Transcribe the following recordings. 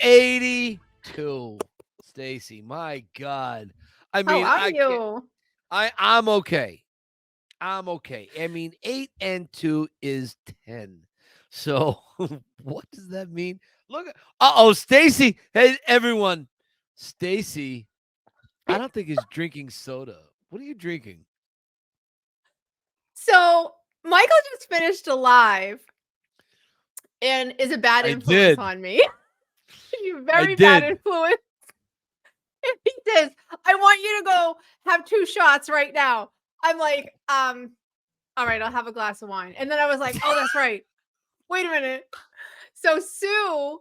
882. Stacy, my God. I How mean, are you? I'm okay. I'm okay. I mean, 8 and 2 is 10. So what does that mean? Look, Stacy. Hey, everyone. Stacy, I don't think is drinking soda. What are you drinking? So Michael just finished Alive and is a bad I influence did. on me. He's a I very bad did. influence. And he says, I want you to go have 2 shots right now. I'm like, all right, I'll have a glass of wine. And then I was like, oh, that's right. Wait a minute. So Sue,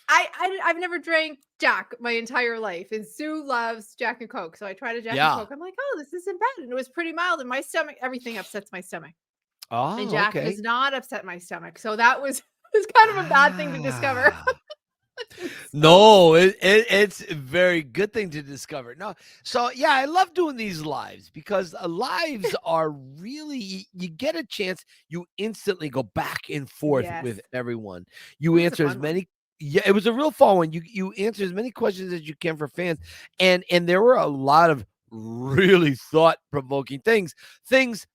I've never drank Jack my entire life, and Sue loves Jack and Coke. So I tried a Jack and Yeah. Coke. I'm like, oh, this isn't bad, and it was pretty mild. And my stomach, everything upsets my stomach, and Oh, Jack okay. does not upset my stomach. So that was was kind of a bad thing to discover. Ah. So No, it's a very good thing to discover. No, so yeah, I love doing these lives because lives are really you get a chance. You instantly go back and forth yes, with everyone. You it was a answer as fun one. many. Yeah, it was a real fun one. You answer as many questions as you can for fans, and there were a lot of really thought provoking things.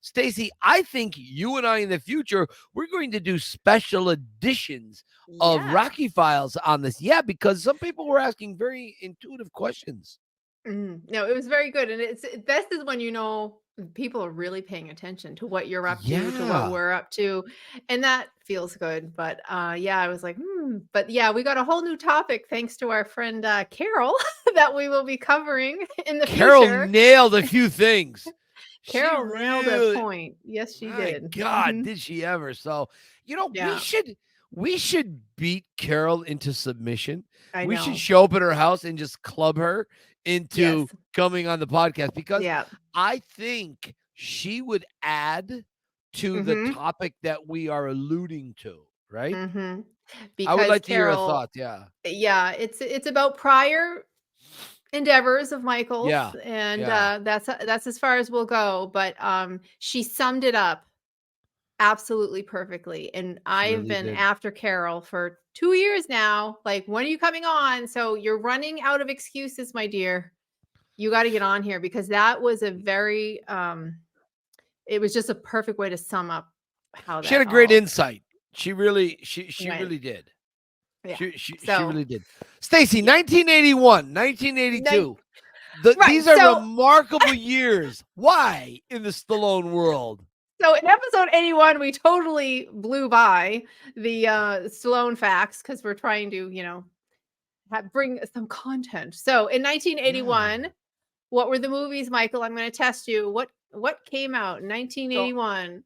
Stacy, I think you and I in the future we're going to do special editions of Yeah. Rocky Files on this. Yeah, because some people were asking very intuitive questions. No, it was very good, and this is when you know people are really paying attention to what you're up to what Yeah. we're up to, and that feels good. But yeah, I was like, But yeah, we got a whole new topic thanks to our friend Carol that we will be covering in the Carol future. nailed a few things. She Carol nailed a really, point. Yes, she my did. God, did she ever? So, Yeah, we should beat Carol into submission. I We should know. show up at her house and just club her into Yes. coming on the podcast because Yeah. I think she would add to the Mm-hmm. topic that we are alluding to, right? Mm-hmm. I would Because like to hear her Carol, thoughts. Yeah. yeah, it's about prior endeavors of Michael's, Yeah. and Yeah. that's as far as we'll go. But she summed it up absolutely perfectly. And She I've really been did. after Carol for 2 years now. Like, when are you coming on? So you're running out of excuses, my dear. You got to get on here because that was a very it was just a perfect way to sum up how She had that a great all insight. She went. really did. Yeah. She So really did. Stacy, yeah. 1981, Nine, 1982. right. These are remarkable years. Why in the Stallone world? So in episode 81, we totally blew by the Stallone facts because we're trying to, bring some content. So in Yeah. 1981, what were the movies, Michael? I'm going to test you. What came out in So 1981?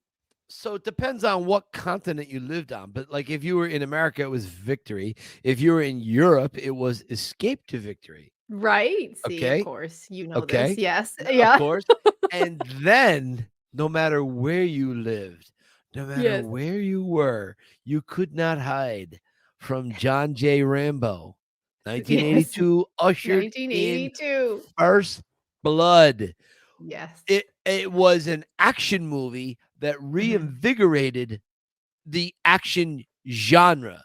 so it depends on what continent you lived on. But like if you were in America, it was Victory. If you were in Europe, it was Escape to Victory. Right. See, of Okay. course, you know this. Okay. Yes. Of Yeah. course. And then no matter where you lived, no matter Yes. where you were, you could not hide from John J. Rambo. Yes. 1982 ushered in 1982. First Blood. Yes. It was an action movie that Mhm. reinvigorated the action genre.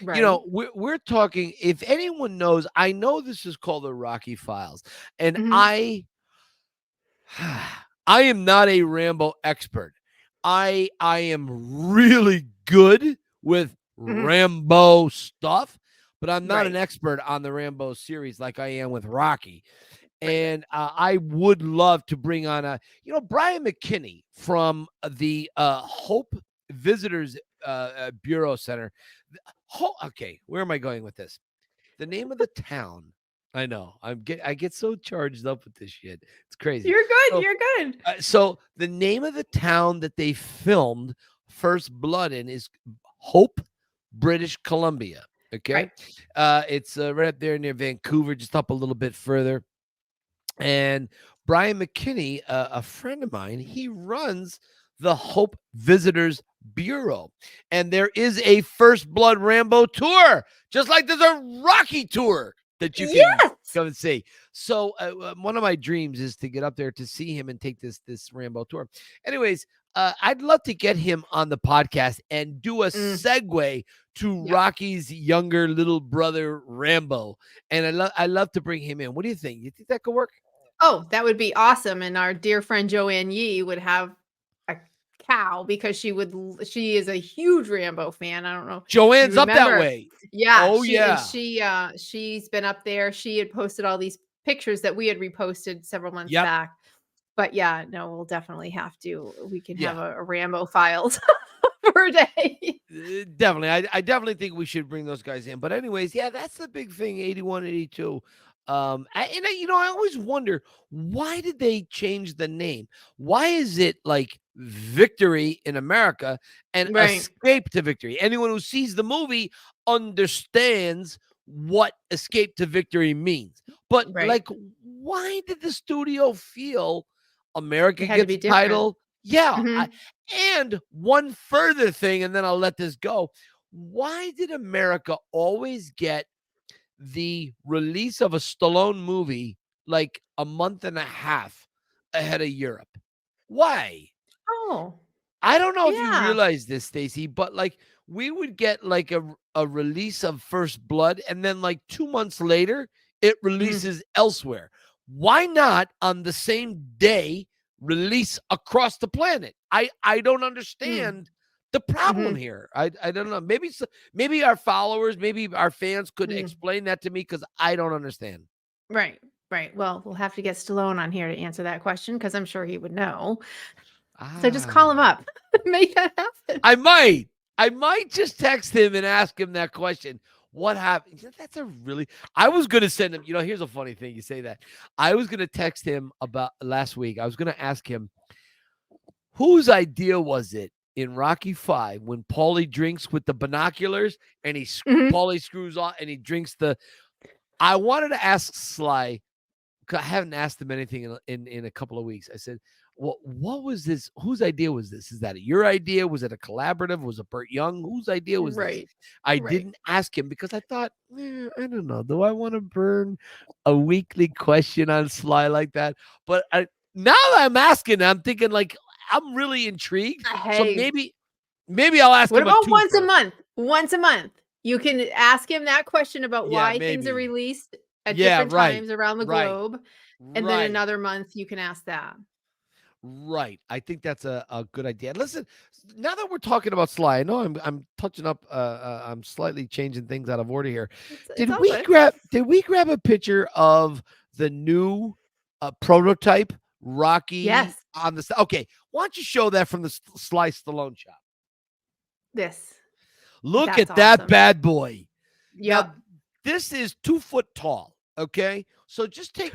Right. We're talking, if anyone knows, I know this is called the Rocky Files, and Mhm. I am not a Rambo expert. I am really good with Mhm. Rambo stuff, but I'm not an Right. expert on the Rambo series like I am with Rocky. And I would love to bring on Brian McKinney from the Hope Visitors Bureau Center. Okay, where am I going with this? The name of the town. I know. I get so charged up with this shit. It's crazy. You're good. So, You're good. so the name of the town that they filmed First Blood in is Hope, British Columbia. Okay, Right. it's right up there near Vancouver, just up a little bit further. And Brian McKinney, a friend of mine, he runs the Hope Visitors Bureau. And there is a First Blood Rambo tour, just like there's a Rocky tour that you can Yes. come and see. So one of my dreams is to get up there to see him and take this Rambo tour. Anyways, I'd love to get him on the podcast and do a segue to Yep. Rocky's younger little brother Rambo, and I love to bring him in. What do you think? You think that could work? Oh, that would be awesome. And our dear friend Joanne Yee would have a cow because she is a huge Rambo fan. I don't know. Joanne's You up that remember? way. Yeah. Oh, yeah. She's been up there. She had posted all these pictures that we had reposted several months Yep. back. But yeah, no, we'll definitely have to. We can have Yeah. a Rambo Files for a day. Definitely. I definitely think we should bring those guys in. But anyways, yeah, that's the big thing, 81, 82. I always wonder, why did they change the name? Why is it like Victory in America and Right. Escape to Victory? Anyone who sees the movie understands what Escape to Victory means. But Right. like, why did the studio feel America It had to gets be different. title? Yeah. Mhm. And one further thing, and then I'll let this go. Why did America always get the release of a Stallone movie like a month and a half ahead of Europe? Why? Oh, I don't know if you yeah. realize this, Stacy, but like we would get like a release of First Blood, and then like 2 months later, it releases elsewhere. Why not on the same day release across the planet? I don't understand the problem here. I don't know. Maybe our followers, maybe our fans could explain that to me, because I don't understand. Right. Right. Well, we'll have to get Stallone on here to answer that question because I'm sure he would know. So just call him up. Make that happen. I might just text him and ask him that question. What happened? I was going to send him, here's a funny thing. You say that. I was going to text him about last week. I was going to ask him, whose idea was it in Rocky 5 when Paulie drinks with the binoculars and Paulie screws off and he drinks I wanted to ask Sly, I haven't asked him anything in a couple of weeks. I said, well, what was this? Whose idea was this? Is that your idea? Was it a collaborative? Was it Burt Young? Whose idea was this? I didn't ask him because I thought, I don't know. Do I want to burn a weekly question on Sly like that? But now that I'm asking, I'm thinking like, I'm really intrigued. So maybe I'll ask What him. about once a month? Once a month. You can ask him that question about why things are released at different times around the globe. And then another month you can ask that. Right. I think that's a good idea. Listen, now that we're talking about Sly, I know I'm touching up I'm slightly changing things out of order here. Did we grab a picture of the new prototype Rocky on the Okay, why don't you show that from the Sly Stallone shop? This. Look at that bad boy. Now, this is 2 foot tall, okay? So just take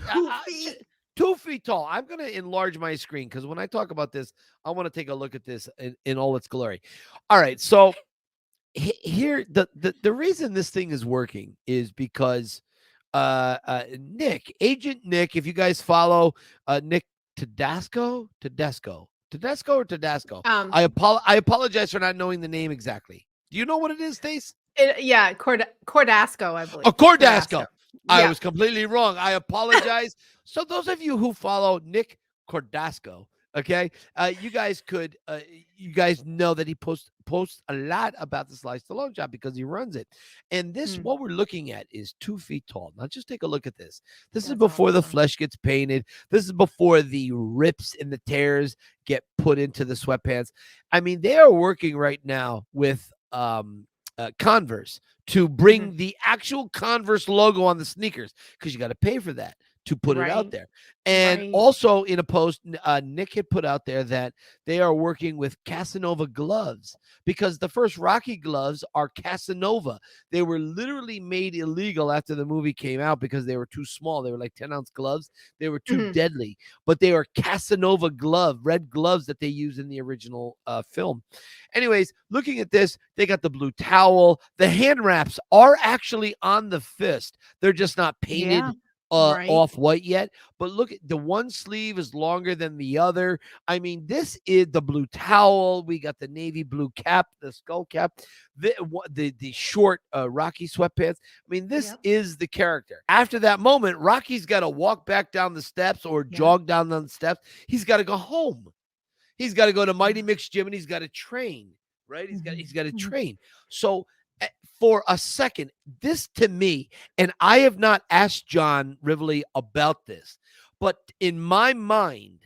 2 feet tall. I'm going to enlarge my screen because when I talk about this, I want to take a look at this in all its glory. All right. So here, the reason this thing is working is because Agent Nick, if you guys follow Nick Tedesco. I apologize for not knowing the name exactly. Do you know what it is, Stace? Cordasco, I believe. Oh, Cordasco. I was completely wrong. I apologize. So those of you who follow Nick Cordasco, okay, you guys know that he posts a lot about the Sly Stallone job because he runs it. And this, what we're looking at, is 2 feet tall. Now just take a look at this. This is before the flesh gets painted. This is before the rips and the tears get put into the sweatpants. I mean, they are working right now with Converse to bring the actual Converse logo on the sneakers, because you got to pay for that to put it out there. And also in a post, Nick had put out there that they are working with Casanova gloves, because the first Rocky gloves are Casanova. They were literally made illegal after the movie came out because they were too small. They were like 10-ounce gloves. They were too deadly, but they are Casanova red gloves that they used in the original film. Anyways, looking at this, they got the blue towel. The hand wraps are actually on the fist. They're just not painted Right. off white yet, but look at the one sleeve is longer than the other. I mean, this is the blue towel. We got the navy blue cap, the skull cap, the short Rocky sweatpants. I mean, this Yep. is the character. After that moment, Rocky's got to walk back down the steps or Yeah. jog down the steps. He's got to go home. He's got to go to Mighty Yeah. Mix Gym and he's got to train, right? He's got to Mhm. train. So for a second, this to me, and I have not asked John Rivoli about this, but in my mind,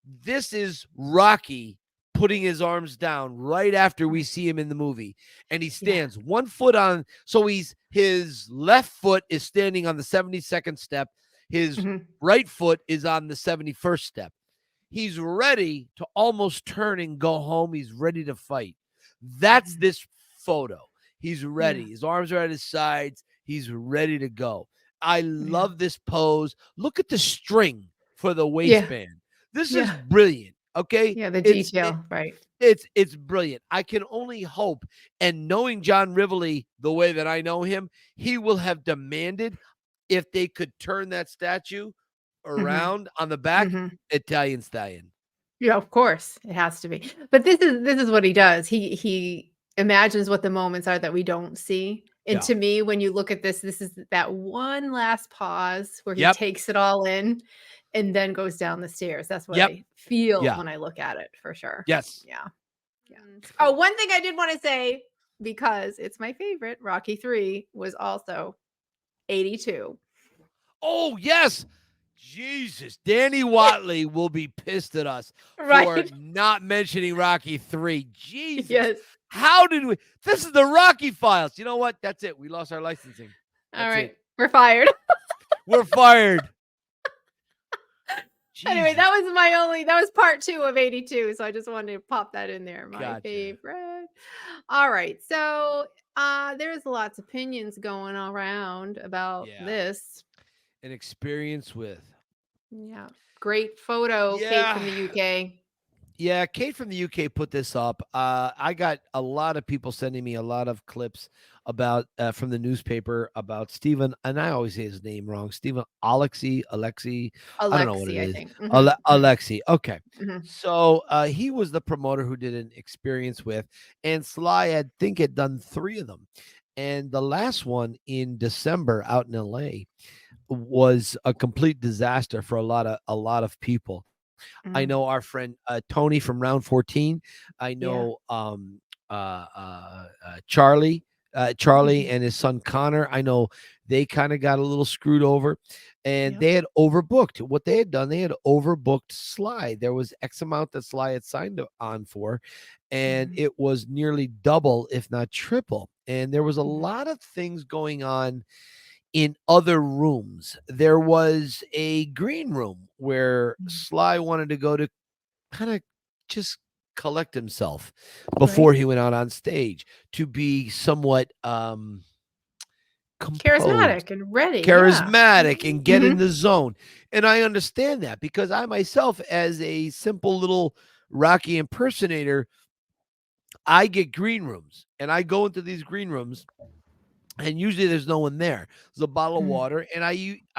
this is Rocky putting his arms down right after we see him in the movie, and he Yeah. stands one foot on. So his left foot is standing on the 72nd step. His Mhm. right foot is on the 71st step. He's ready to almost turn and go home. He's ready to fight. That's Mhm. this photo. He's ready. Yeah. His arms are at his sides. He's ready to go. I Yeah. love this pose. Look at the string for the Yeah. waistband. This is Yeah. brilliant. Okay. Yeah. The It's detail. Right. it's brilliant. I can only hope, and knowing John Rivoli the way that I know him, he will have demanded if they could turn that statue Mhm. around on the back, Mhm. Italian stallion. Yeah, of course, it has to be. But this is what he does. He imagines what the moments are that we don't see. And Yeah. to me, when you look at this is that one last pause where he Yep. takes it all in and then goes down the stairs. That's what Yep. I feel Yeah. when I look at it for sure. Yes. Yeah. Yeah. It's Oh, cool. one thing I did want to say, because it's my favorite, Rocky 3 was also 82. Oh, yes. Jesus. Danny Watley will be pissed at us for Right. not mentioning Rocky 3. Jesus. Yes. How did we? This is the Rocky Files. You know what? That's it. We lost our licensing. All That's right. it. We're fired. We're fired. Anyway, Jesus. that was part 2 of 82, so I just wanted to pop that in there. My Gotcha. favorite. All right. So, there's lots of opinions going around about Yeah. this. An experience with. Yeah. Great photo, Kate from the Yeah. UK. Yeah, Kate from the UK put this up. I got a lot of people sending me a lot of clips about from the newspaper about Stephen, and I always say his name wrong. Stephen Olexy. I don't know what it Alexi, I is. think. Mhm, Alexi. Okay. mhm, So he was the promoter who did an experience with, and Sly had done 3 of them. And the last one in December out in LA was a complete disaster for a lot of people. I know mhm. our friend Tony from Round 14. I Yeah. know Charlie, Charlie Mhm. and his son Connor. I know they kind of got a little screwed over, and Yep. they had overbooked. What they had done, they had overbooked Sly. There was X amount that Sly had signed on for, and Mhm, it was nearly double, if not triple. And there was a mhm. lot of things going on in other rooms. There was a green room where Mhm. Sly wanted to go to kind of just collect himself Right. before he went out on stage to be somewhat composed, Charismatic and ready. Yeah. charismatic, and get in Mhm. the zone. And I understand that because I myself, as a simple little Rocky impersonator, I get green rooms and I go into these green rooms and usually there's no one there. There's a bottle of Mhm. water, and I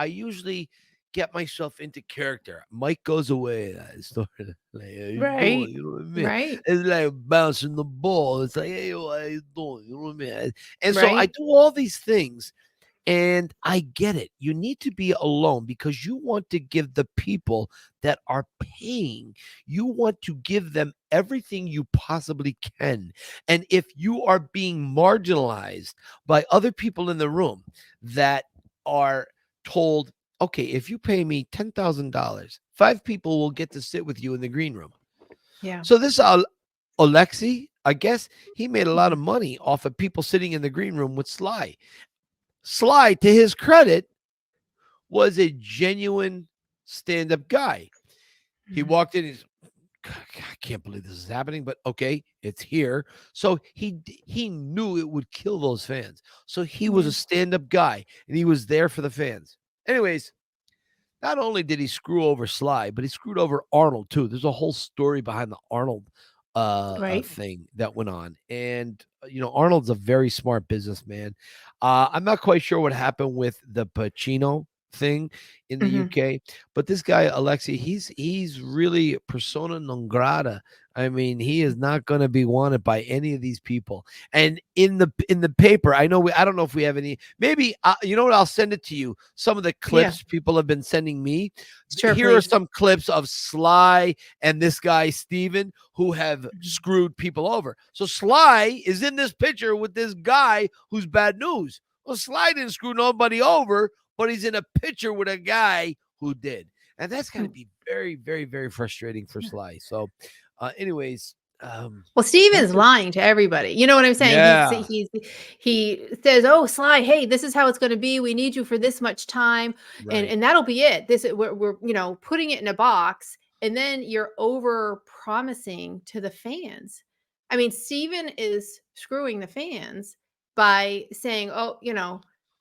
usually get myself into character. Mike goes away. I start like, how you Right. doing? You know what I mean? Right. It's like bouncing the ball. It's like, hey, how you doing? You know what I mean? And so I Right. do all these things, and I get it. You need to be alone because you want to give the people that are paying, you want to give them everything you possibly can. And if you are being marginalized by other people in the room that are told, okay, if you pay me $10,000, 5 people will get to sit with you in the green room. Yeah. So this Olexy, I guess he made a lot of Mhm. money off of people sitting in the green room with Sly. Sly, to his credit, was a genuine stand-up guy. He Mhm. walked in, I can't believe this is happening, but okay, it's here. So he knew it would kill those fans. So he was Yeah. a stand-up guy and he was there for the fans. Anyways, not only did he screw over Sly, but he screwed over Arnold too. There's a whole story behind the Arnold Right. thing that went on. And Arnold's a very smart businessman. I'm not quite sure what happened with the Pacino. thing in the Mhm. UK. But this guy Olexy, he's really persona non grata. I mean, he is not going to be wanted by any of these people. And in the paper, I don't know if we have any. Maybe you know what? I'll send it to you. Some of the Yeah. clips people have been sending me. Sure, Here are please. some clips of Sly and this guy Steven who have Mhm. screwed people over. So Sly is in this picture with this guy who's bad news. Well, Sly didn't screw nobody over, but he's in a picture with a guy who did. And that's got to Mm. be very, very, very frustrating for Sly. So, anyways, Well, that's Steven's it. lying to everybody. You know what I'm saying? Yeah, He says, "Oh, Sly, hey, this is how it's going to be. We need you for this much time, and right. that'll be it. We're putting it in a box, and then you're over promising to the fans. I mean, Steven is screwing the fans by saying, "Oh,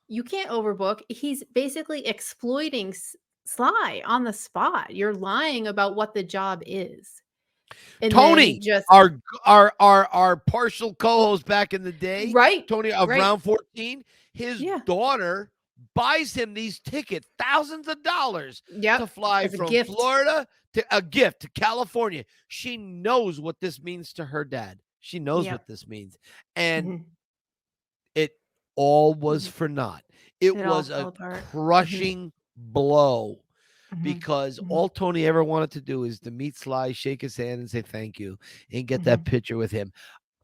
you can't overbook." He's basically exploiting Sly on the spot. You're lying about what the job is, and then Tony, just our partial co-host back in the day, right, Tony of right. Round 14, his Yeah. daughter buys him these tickets, thousands of dollars Yep. to fly As a from gift. Florida to a gift to California. She knows what this means to her dad. She knows Yep. what this means. And Mhm. it all was Mhm. for naught. It It all was fell a apart. Mhm. crushing blow Mhm. because Mhm. all Tony ever wanted to do is to meet Sly, shake his hand, and say thank you, and get that Mhm. picture with him.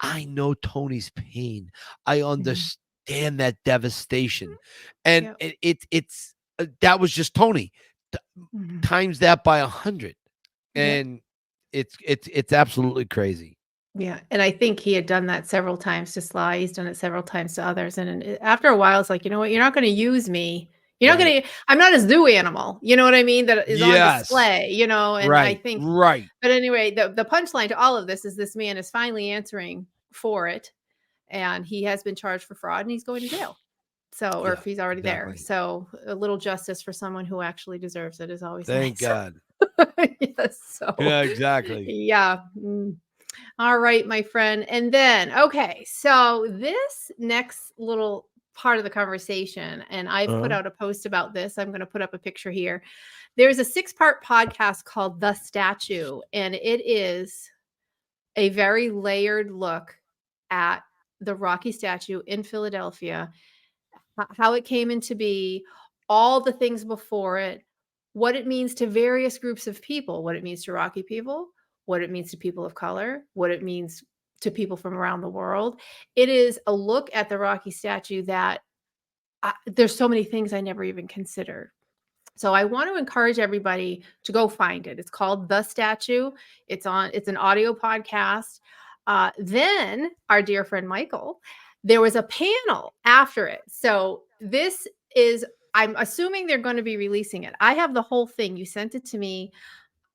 I know Tony's pain. I Mhm. understand that devastation, and Yep. it's that was just Tony Mhm. times that by 100, Yep. and it's absolutely crazy. Yeah, and I think he had done that several times to Sly. He's done it several times to others, and after a while, it's like, you know what? You're not going to use me. You're not Right? going to. I'm not a zoo animal. You know what I mean? That is on Yes. display. And I Right. think. Right. But anyway, the punchline to all of this is this man is finally answering for it, and he has been charged for fraud, and he's going to jail. So, or Yeah. if he's already there. Exactly. So, a little justice for someone who actually deserves it is always Thank nice. God. Yes. So, Yeah. Exactly. yeah. All right, my friend. And then, okay, so this next little part of the conversation, and I've put Uh-huh. out a post about this. I'm going to put up a picture here. There's a 6-part podcast called The Statue, and it is a very layered look at the Rocky statue in Philadelphia, how it came into be, all the things before it, what it means to various groups of people, what it means to Rocky people, what it means to people of color, what it means to people from around the world. It is a look at the Rocky statue that there's so many things I never even considered. So I want to encourage everybody to go find it. It's called The Statue. It's an audio podcast. Then our dear friend Michael, there was a panel after it. So this is, I'm assuming they're going to be releasing it. I have the whole thing. You sent it to me.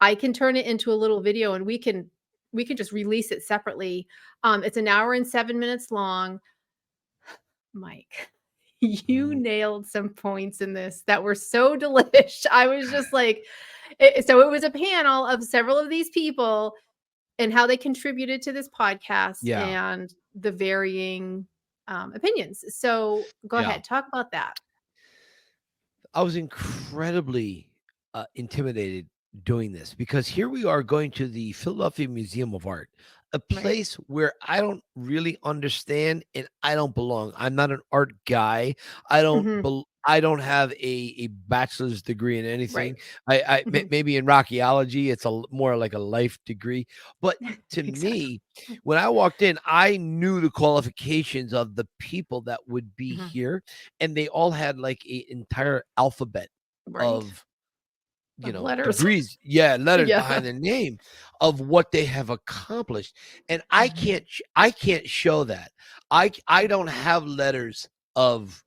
I can turn it into a little video and we can just release it separately. It's an hour and 7 minutes long. Mike, you Mhm. nailed some points in this that were so delish. I was just like, so it was a panel of several of these people and how they contributed to this podcast Yeah. and the varying opinions. So go Yeah. ahead, talk about that. I was incredibly intimidated doing this because here we are going to the Philadelphia Museum of Art, a Right. place where I don't really understand and I don't belong. I'm not an art guy. Hmm. I don't have a bachelor's degree in Right. anything. Hmm. Maybe in archaeology, it's more like a life degree. But to Exactly. me, when I walked in, I knew the qualifications of the people that would be Hmm. here, and they all had like a entire alphabet Right. of Of letters. degrees, yeah, letters Yeah. behind the name of what they have accomplished. And Mhm. I can't show that. I don't have letters of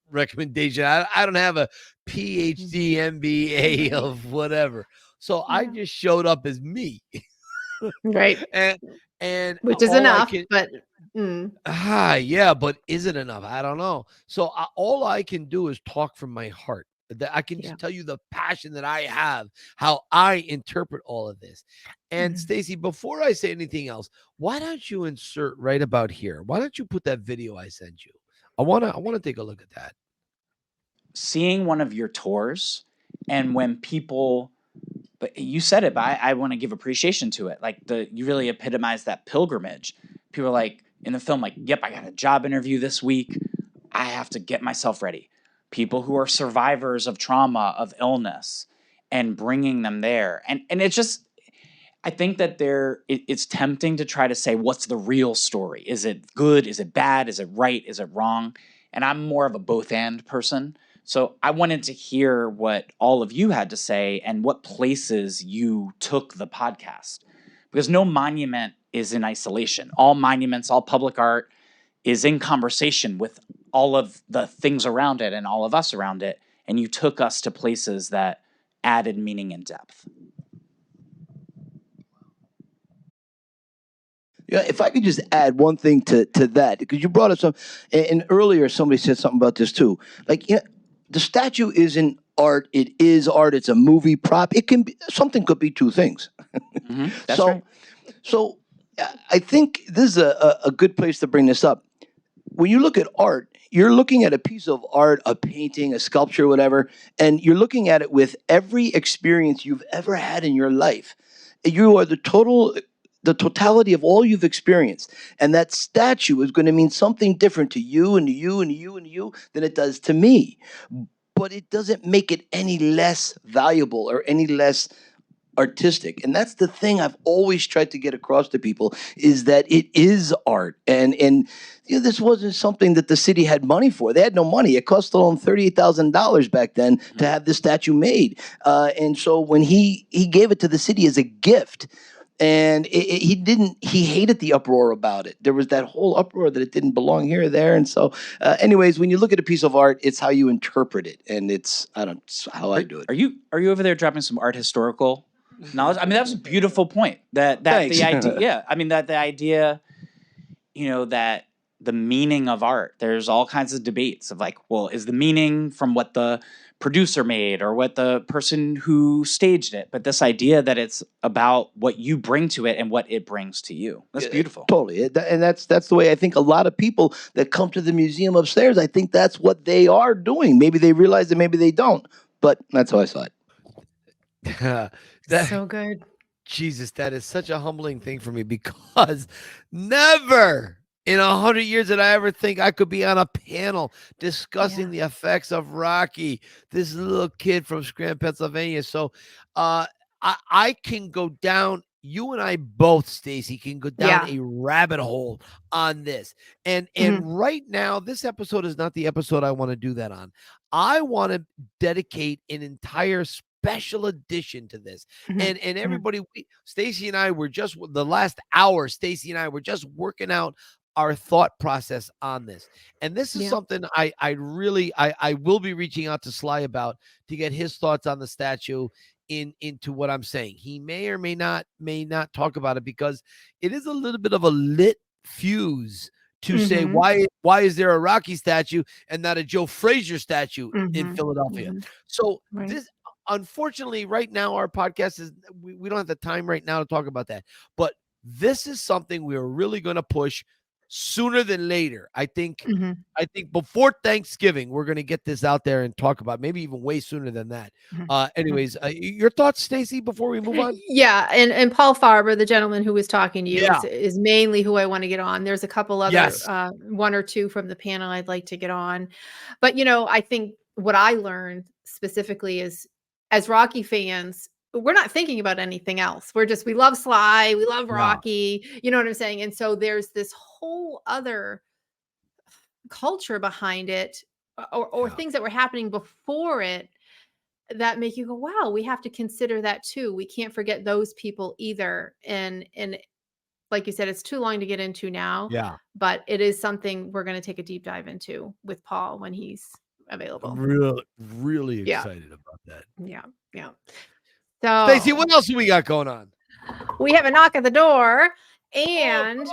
recommendation. I don't have a Mhm. PhD, MBA Right. of whatever. So I Yeah. just showed up as me. Right. and and Which is all I enough, can but mm, yeah, but is it enough? I don't know. So all I can do is talk from my heart. That I can yeah. just tell you the passion that I have, how I interpret all of this. And Mhm. Stacy, before I say anything else, why don't you insert right about here? Why don't you put that video I sent you? I wanna take a look at that. seeing one of your tours, and when people, but you said it, but I want to give appreciation to it. Like you really epitomized that pilgrimage. People are like in the film, like, yep, I got a job interview this week. I have to get myself ready. People who are survivors of trauma, of illness, and bringing them there. And it's just, I think that it's tempting to try to say, what's the real story? Is it good? Is it bad? Is it right? Is it wrong? And I'm more of a both and person. So I wanted to hear what all of you had to say and what places you took the podcast. Because no monument is in isolation. All monuments, all public art is in conversation with all of the things around it and all of us around it. And you took us to places that added meaning and depth. Yeah, if I could just add one thing to that, because you brought up some, and earlier somebody said something about this too. Like, the statue isn't art; it is art. It's a movie prop. It can be something. Could be two things. That's so, right. so I think this is a good place to bring this up. When you look at art, you're looking at a piece of art, a painting, a sculpture, whatever, and you're looking at it with every experience you've ever had in your life. You are the totality of all you've experienced. And that statue is going to mean something different to you and to you and to you and to you than it does to me. But it doesn't make it any less valuable or any less artistic. And that's the thing I've always tried to get across to people, is that it is art. And this wasn't something that the city had money for. They had no money. It cost them $38,000 back then to have this statue made. And so when he gave it to the city as a gift, and he hated the uproar about it. There was that whole uproar that it didn't belong here or there. And so anyways, when you look at a piece of art, it's how you interpret it. And it's how I do it. Are you over there dropping some art historical knowledge? I mean, that was a beautiful point. That Thanks. the idea, yeah. I mean, that the idea, that the meaning of art, there's all kinds of debates of like, well, is the meaning from what the producer made or what the person who staged it? But this idea that it's about what you bring to it and what it brings to you. That's beautiful. Totally. And that's the way I think a lot of people that come to the museum upstairs, I think that's what they are doing. Maybe they realize it, maybe they don't. But that's how I saw it. So good. Jesus, that is such a humbling thing for me, because never in 100 years did I ever think I could be on a panel discussing the effects of Rocky, this little kid from Scranton, Pennsylvania. So I can go down, you and I both, Stacy, can go down a rabbit hole on this. And right now, this episode is not the episode I want to do that on. I want to dedicate an entire special edition to this. And everybody, Stacy and I were just, the last hour, Stacy and I were just working out our thought process on this. And this is something I will be reaching out to Sly about, to get his thoughts on the statue into what I'm saying. He may or may not talk about it, because it is a little bit of a lit fuse to say, why is there a Rocky statue and not a Joe Frazier statue in Philadelphia? So this, unfortunately, right now, our podcast is, we don't have the time right now to talk about that. But this is something we're really going to push sooner than later. I think before Thanksgiving, we're going to get this out there and talk about, maybe even way sooner than that. Anyways, your thoughts, Stacy, before we move on? Yeah. And Paul Farber, the gentleman who was talking to you, is mainly who I want to get on. There's a couple other, one or two from the panel I'd like to get on. But, I think what I learned specifically is, as Rocky fans, we're not thinking about anything else. We love Sly, we love Rocky, you know what I'm saying? And so there's this whole other culture behind it, or things that were happening before it, that make you go, wow, we have to consider that too. We can't forget those people either. And like you said, it's too long to get into now. Yeah. But it is something we're going to take a deep dive into with Paul when he's available. I'm really excited about that. Yeah. So, Stacy, what else do we got going on? We have a knock at the door, and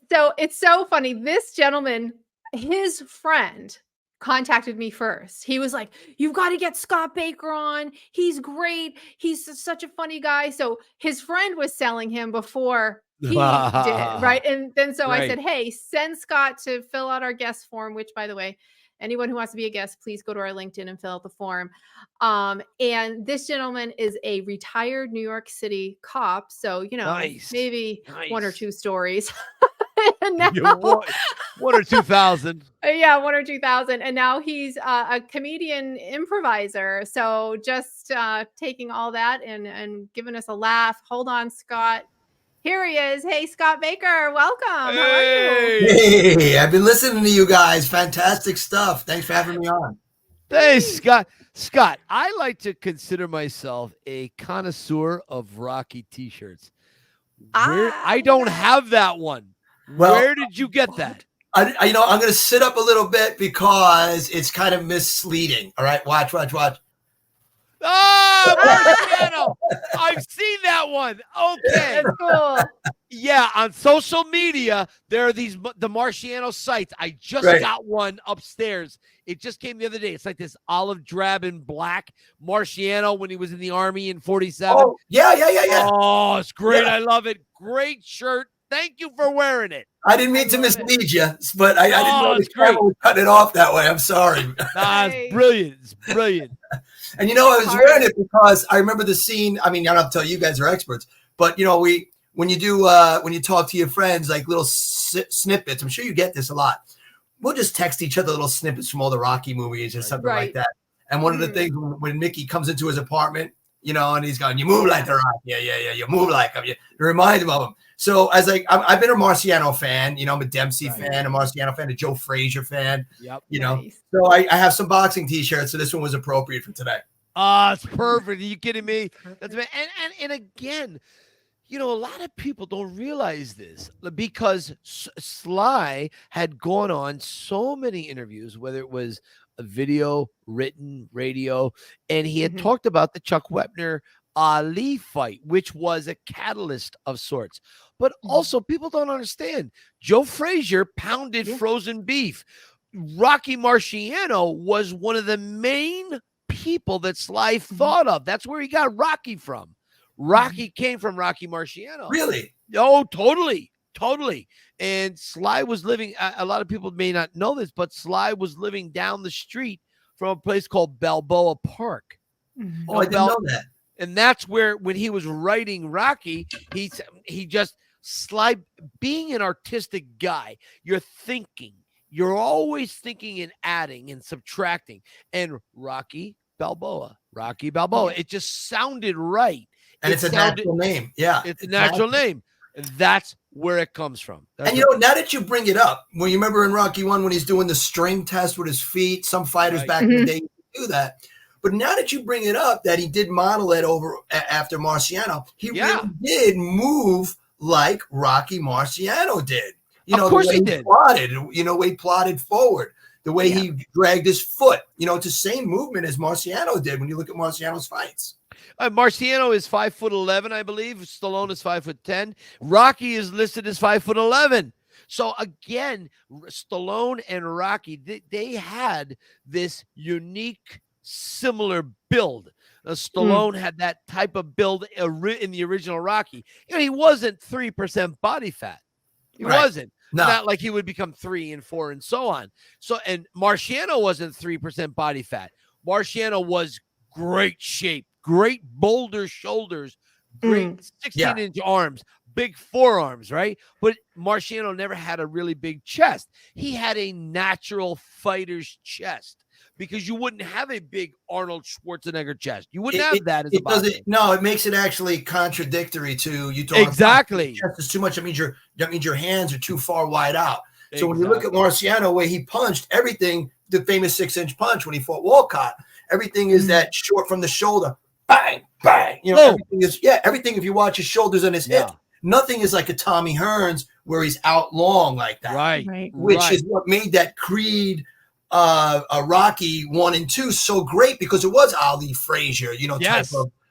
so it's so funny. This gentleman, his friend, contacted me first. He was like, "You've got to get Scott Baker on. He's great. He's such a funny guy." So his friend was selling him before he did, right? And then so I said, "Hey, send Scott to fill out our guest form," which, by the way, anyone who wants to be a guest, please go to our LinkedIn and fill out the form. And this gentleman is a retired New York City cop. So, Nice. maybe one or Nice. two stories. And now, Yeah, one or 2,000. yeah, 1 or 2,000. And now he's a comedian improviser. So just taking all that and giving us a laugh. Hold on, Scott. Here he is. Hey, Scott Baker. Welcome. How are you? Hey, I've been listening to you guys. Fantastic stuff. Thanks for having me on. Hey, Scott. Scott, I like to consider myself a connoisseur of Rocky t-shirts. I don't have that one. Well, Where did you get that? I'm going to sit up a little bit because it's kind of misleading. All right, watch. Oh, Marciano. I've seen that one. Okay. That's cool. Yeah, on social media, there are the Marciano sites. I just Right. got one upstairs. It just came the other day. It's like this olive drab and black Marciano when he was in the Army in 47. Oh, yeah. Oh, it's great. Yeah. I love it. Great shirt. Thank you for wearing it. I didn't mean to mislead you, but I didn't know the it's great. camera was cutting it off that way. I'm sorry. Nah, it's brilliant. It's brilliant. And I was wearing it because I remember the scene. I mean, I don't have to tell you guys are experts, but when you talk to your friends, like little snippets, I'm sure you get this a lot. We'll just text each other little snippets from all the Rocky movies or something like that. And one of the things when Mickey comes into his apartment, and he's going, "You move like the Rock, yeah, you move like him." It reminds him of him. So I've been a Marciano fan, I'm a Dempsey fan, a Marciano fan, a Joe Frazier fan. Yep. Nice. So I have some boxing T-shirts, so this one was appropriate for today. It's perfect. Are you kidding me? That's and again, a lot of people don't realize this because Sly had gone on so many interviews, whether it was a video, written, radio, and he had talked about the Chuck Wepner Ali fight, which was a catalyst of sorts. But also, people don't understand. Joe Frazier pounded frozen beef. Rocky Marciano was one of the main people that Sly thought of. That's where he got Rocky from. Rocky came from Rocky Marciano. Really? Oh, totally. And Sly was living, a lot of people may not know this, but Sly was living down the street from a place called Balboa Park. Oh, I didn't know that. And that's where, when he was writing Rocky, he just Sly, being an artistic guy, you're always thinking and adding and subtracting. And Rocky Balboa. It just sounded right. And it's a natural name. Yeah. It's a natural name. And that's where it comes from. And now that you bring it up, when you remember in Rocky 1 when he's doing the string test with his feet, some fighters back in the day do that. But now that you bring it up, that he did model it over after Marciano, he really did move like Rocky Marciano did. Of course he did. Plotted, way he plotted forward, the way he dragged his foot. It's the same movement as Marciano did when you look at Marciano's fights. Marciano is 5'11", I believe. Stallone is 5'10". Rocky is listed as 5'11". So again, Stallone and Rocky, they had this unique, similar build. Stallone had that type of build in the original Rocky. He wasn't 3% body fat. He wasn't. No. Not like he would become 3 and 4 and so on. So, and Marciano wasn't 3% body fat. Marciano was great shape, great boulder shoulders, great 16-inch arms, big forearms, right? But Marciano never had a really big chest. He had a natural fighter's chest, because you wouldn't have a big Arnold Schwarzenegger chest. You wouldn't have that as a boxer. No, it makes it actually contradictory to you talking exactly. About chest is too much. That means your hands are too far wide out. So when you look at Marciano, where he punched everything, the famous 6-inch punch when he fought Walcott, everything is that short from the shoulder, bang, bang. Everything. If you watch his shoulders and his hip, nothing is like a Tommy Hearns where he's out long like that. Right. Which is what made that Creed Rocky 1 and 2 so great, because it was Ali Frazier, type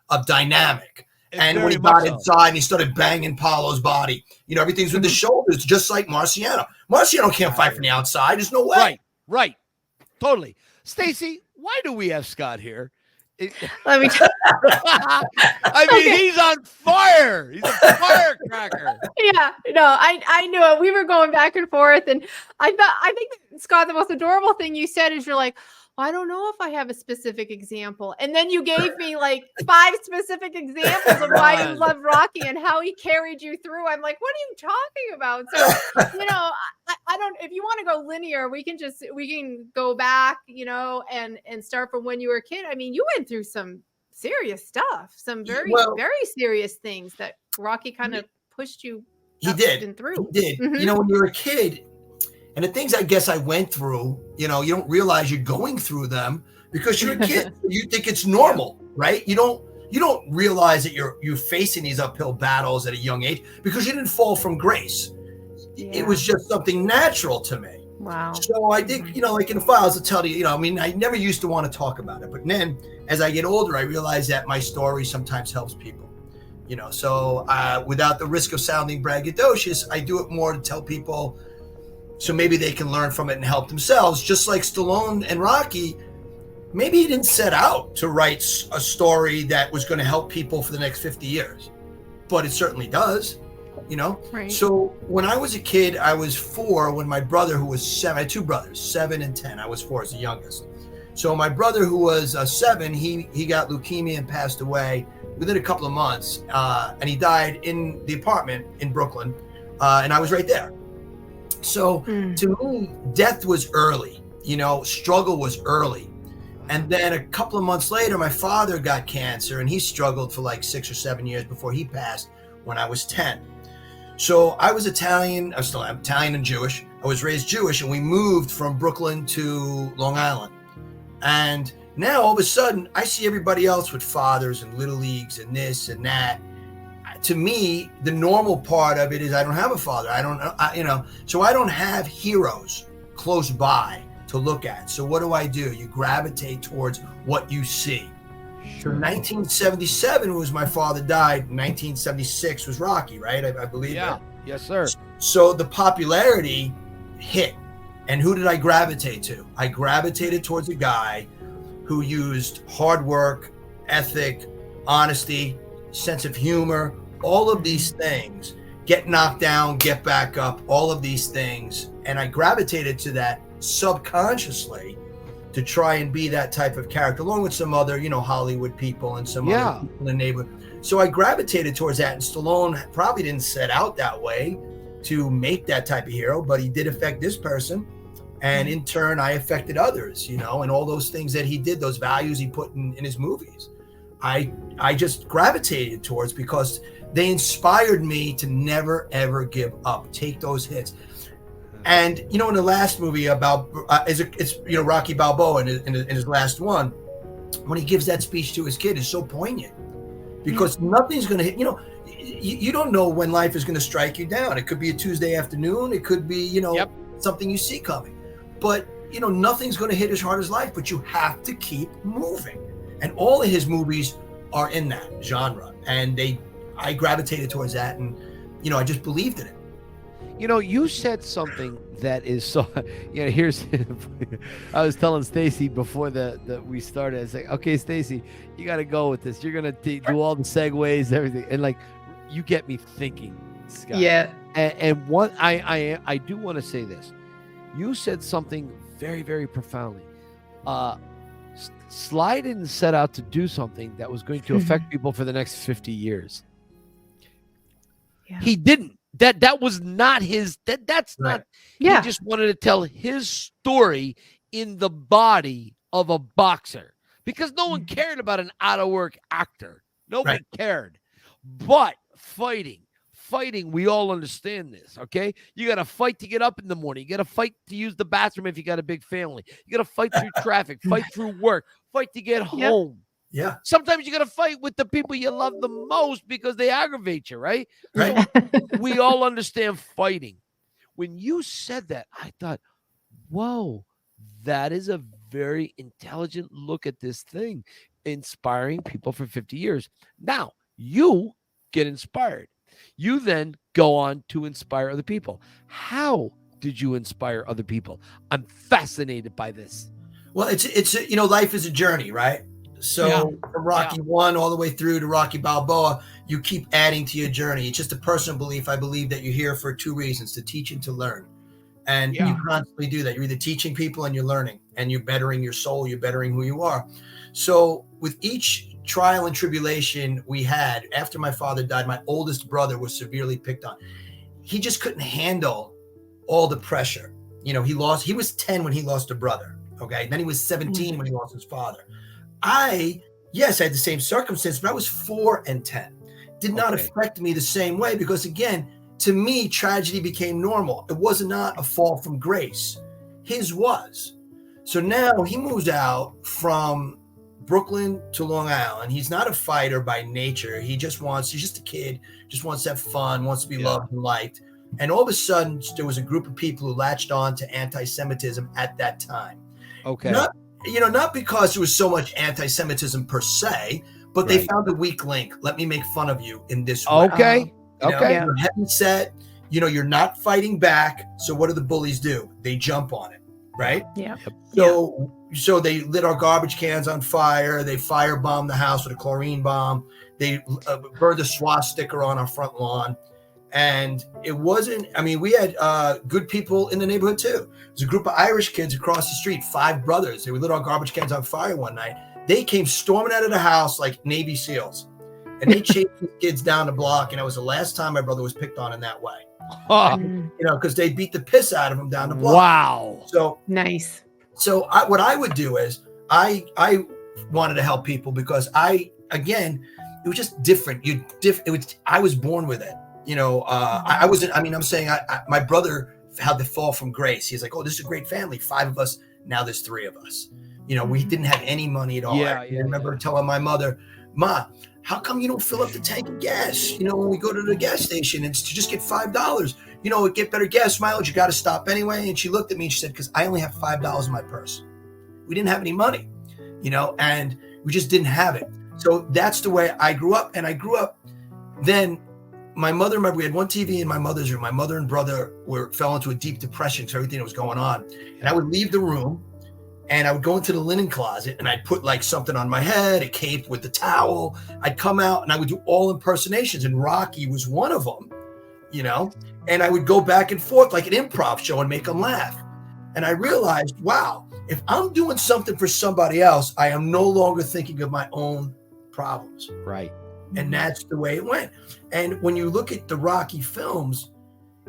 of dynamic. And when he got inside and he started banging Paulo's body, everything's with the shoulders, just like Marciano. Marciano can't fight from the outside. There's no way. Right. Totally. Stacy, why do we have Scott here? Let me tell I mean, Okay. he's on fire. He's a firecracker. Yeah, no, I knew it. We were going back and forth, and I think Scott, the most adorable thing you said is you're like, well, I don't know if I have a specific example, and then you gave me like 5 specific examples of why you Run. love Rocky and how he carried you through. I'm like, what are you talking about? So, I don't. If you want to go linear, we can go back, and start from when you were a kid. I mean, you went through some serious stuff, some very very serious things that Rocky kind of pushed you. He up did. and through. He did. Mhm. When you're a kid, and the things I guess I went through, you don't realize you're going through them because you're a kid. You think it's normal, right? You don't realize that you're facing these uphill battles at a young age because you didn't fall from grace. Yeah. It was just something natural to me. Wow. So I think, like in the files, I'll tell you, I mean, I never used to want to talk about it, but then as I get older, I realize that my story sometimes helps people. So without the risk of sounding braggadocious, I do it more to tell people so maybe they can learn from it and help themselves. Just like Stallone and Rocky, maybe he didn't set out to write a story that was going to help people for the next 50 years, but it certainly does, Right. So when I was a kid, I was 4 when my brother, who was 7, I had 2 brothers, 7 and 10. I was 4 as the youngest. So my brother, who was 7, he got leukemia and passed away within a couple of months, and he died in the apartment in Brooklyn, and I was right there. So to me, death was early, struggle was early. And then a couple of months later, my father got cancer, and he struggled for like 6 or 7 years before he passed when I was 10. So I was Italian. I'm Italian and Jewish. I was raised Jewish, and we moved from Brooklyn to Long Island. And now all of a sudden, I see everybody else with fathers and little leagues and this and that. To me, the normal part of it is I don't have a father. So I don't have heroes close by to look at. So what do? You gravitate towards what you see. So 1977 was my father died. 1976 was Rocky, right? I believe. Yeah. Yes, sir. So the popularity hit. And who did I gravitate to? I gravitated towards a guy who used hard work, ethic, honesty, sense of humor, all of these things, get knocked down, get back up, all of these things. And I gravitated to that subconsciously to try and be that type of character, along with some other, Hollywood people and some other people in the neighborhood. So I gravitated towards that. And Stallone probably didn't set out that way to make that type of hero, but he did affect this person. And in turn, I affected others, and all those things that he did, those values he put in his movies. I just gravitated towards because they inspired me to never, ever give up, take those hits. And, in the last movie about, it's Rocky Balboa in his last one, when he gives that speech to his kid is so poignant because nothing's going to hit, you don't know when life is going to strike you down. It could be a Tuesday afternoon. It could be, something you see coming. But, nothing's going to hit as hard as life, but you have to keep moving. And all of his movies are in that genre. And I gravitated towards that. And, I just believed in it. You said something that is so, here's, I was telling Stacy before we started, I was like, okay, Stacy, you got to go with this. You're going to do all the segues, everything. And like, you get me thinking, Scott. Yeah. And one, I do want to say this. You said something very, very profoundly. Sly didn't set out to do something that was going to affect people for the next 50 years. Yeah. He didn't. That was not his. That's right. Not. Yeah. He just wanted to tell his story in the body of a boxer because no one cared about an out of work actor. Nobody cared. But fighting, we all understand this, okay? You got to fight to get up in the morning. You got to fight to use the bathroom if you got a big family. You got to fight through traffic, fight through work, fight to get home. Yeah. Sometimes you got to fight with the people you love the most because they aggravate you, right? So we all understand fighting. When you said that, I thought, whoa, that is a very intelligent look at this thing, inspiring people for 50 years. Now, you get inspired. You then go on to inspire other people. How did you inspire other people? I'm fascinated by this. Well, it's life is a journey, right? So from Rocky 1 all the way through to Rocky Balboa, you keep adding to your journey. It's just a personal belief. I believe that you're here for two reasons: to teach and to learn. And you constantly do that. You're either teaching people and you're learning, and you're bettering your soul, you're bettering who you are. So with each trial and tribulation we had, after my father died, my oldest brother was severely picked on. He just couldn't handle all the pressure. He was 10 when he lost a brother. Okay. Then he was 17 when he lost his father. I had the same circumstance, but I was 4 and 10. Did not affect me the same way because, again, to me, tragedy became normal. It was not a fall from grace. His was. So now he moves out from Brooklyn to Long Island. He's not a fighter by nature. He's just a kid, just wants to have fun, wants to be loved and liked. And all of a sudden, there was a group of people who latched on to anti-Semitism at that time. Okay. Not because there was so much anti-Semitism per se, but they found a weak link. Let me make fun of you in this way. Okay. You're heavy set. You're not fighting back. So what do the bullies do? They jump on it, right? Yeah. So they lit our garbage cans on fire. They firebombed the house with a chlorine bomb. They burned the swastika on our front lawn. And it wasn't, we had good people in the neighborhood too. There's a group of Irish kids across the street, 5 brothers. They lit our garbage cans on fire one night. They came storming out of the house like Navy SEALs. And they chased these kids down the block. And it was the last time my brother was picked on in that way. Because they beat the piss out of him down the block. Wow. So nice. So what I would do is I wanted to help people because it was just different. I was born with it. I wasn't. I'm saying my brother had the fall from grace. He's like, oh, this is a great family. 5 of us. Now there's 3 of us. We didn't have any money at all. I remember telling my mother, Ma, how come you don't fill up the tank of gas? When we go to the gas station, it's to just get $5. Get better gas mileage. You got to stop anyway. And she looked at me and she said, because I only have $5 in my purse. We didn't have any money, and we just didn't have it. So that's the way I grew up. And I grew up then. My mother, remember, we had one TV in my mother's room. My mother and brother fell into a deep depression because everything that was going on. And I would leave the room and I would go into the linen closet and I'd put like something on my head, a cape with the towel. I'd come out and I would do all impersonations. And Rocky was one of them, and I would go back and forth like an improv show and make them laugh. And I realized, wow, if I'm doing something for somebody else, I am no longer thinking of my own problems. Right. And that's the way it went. And when you look at the Rocky films,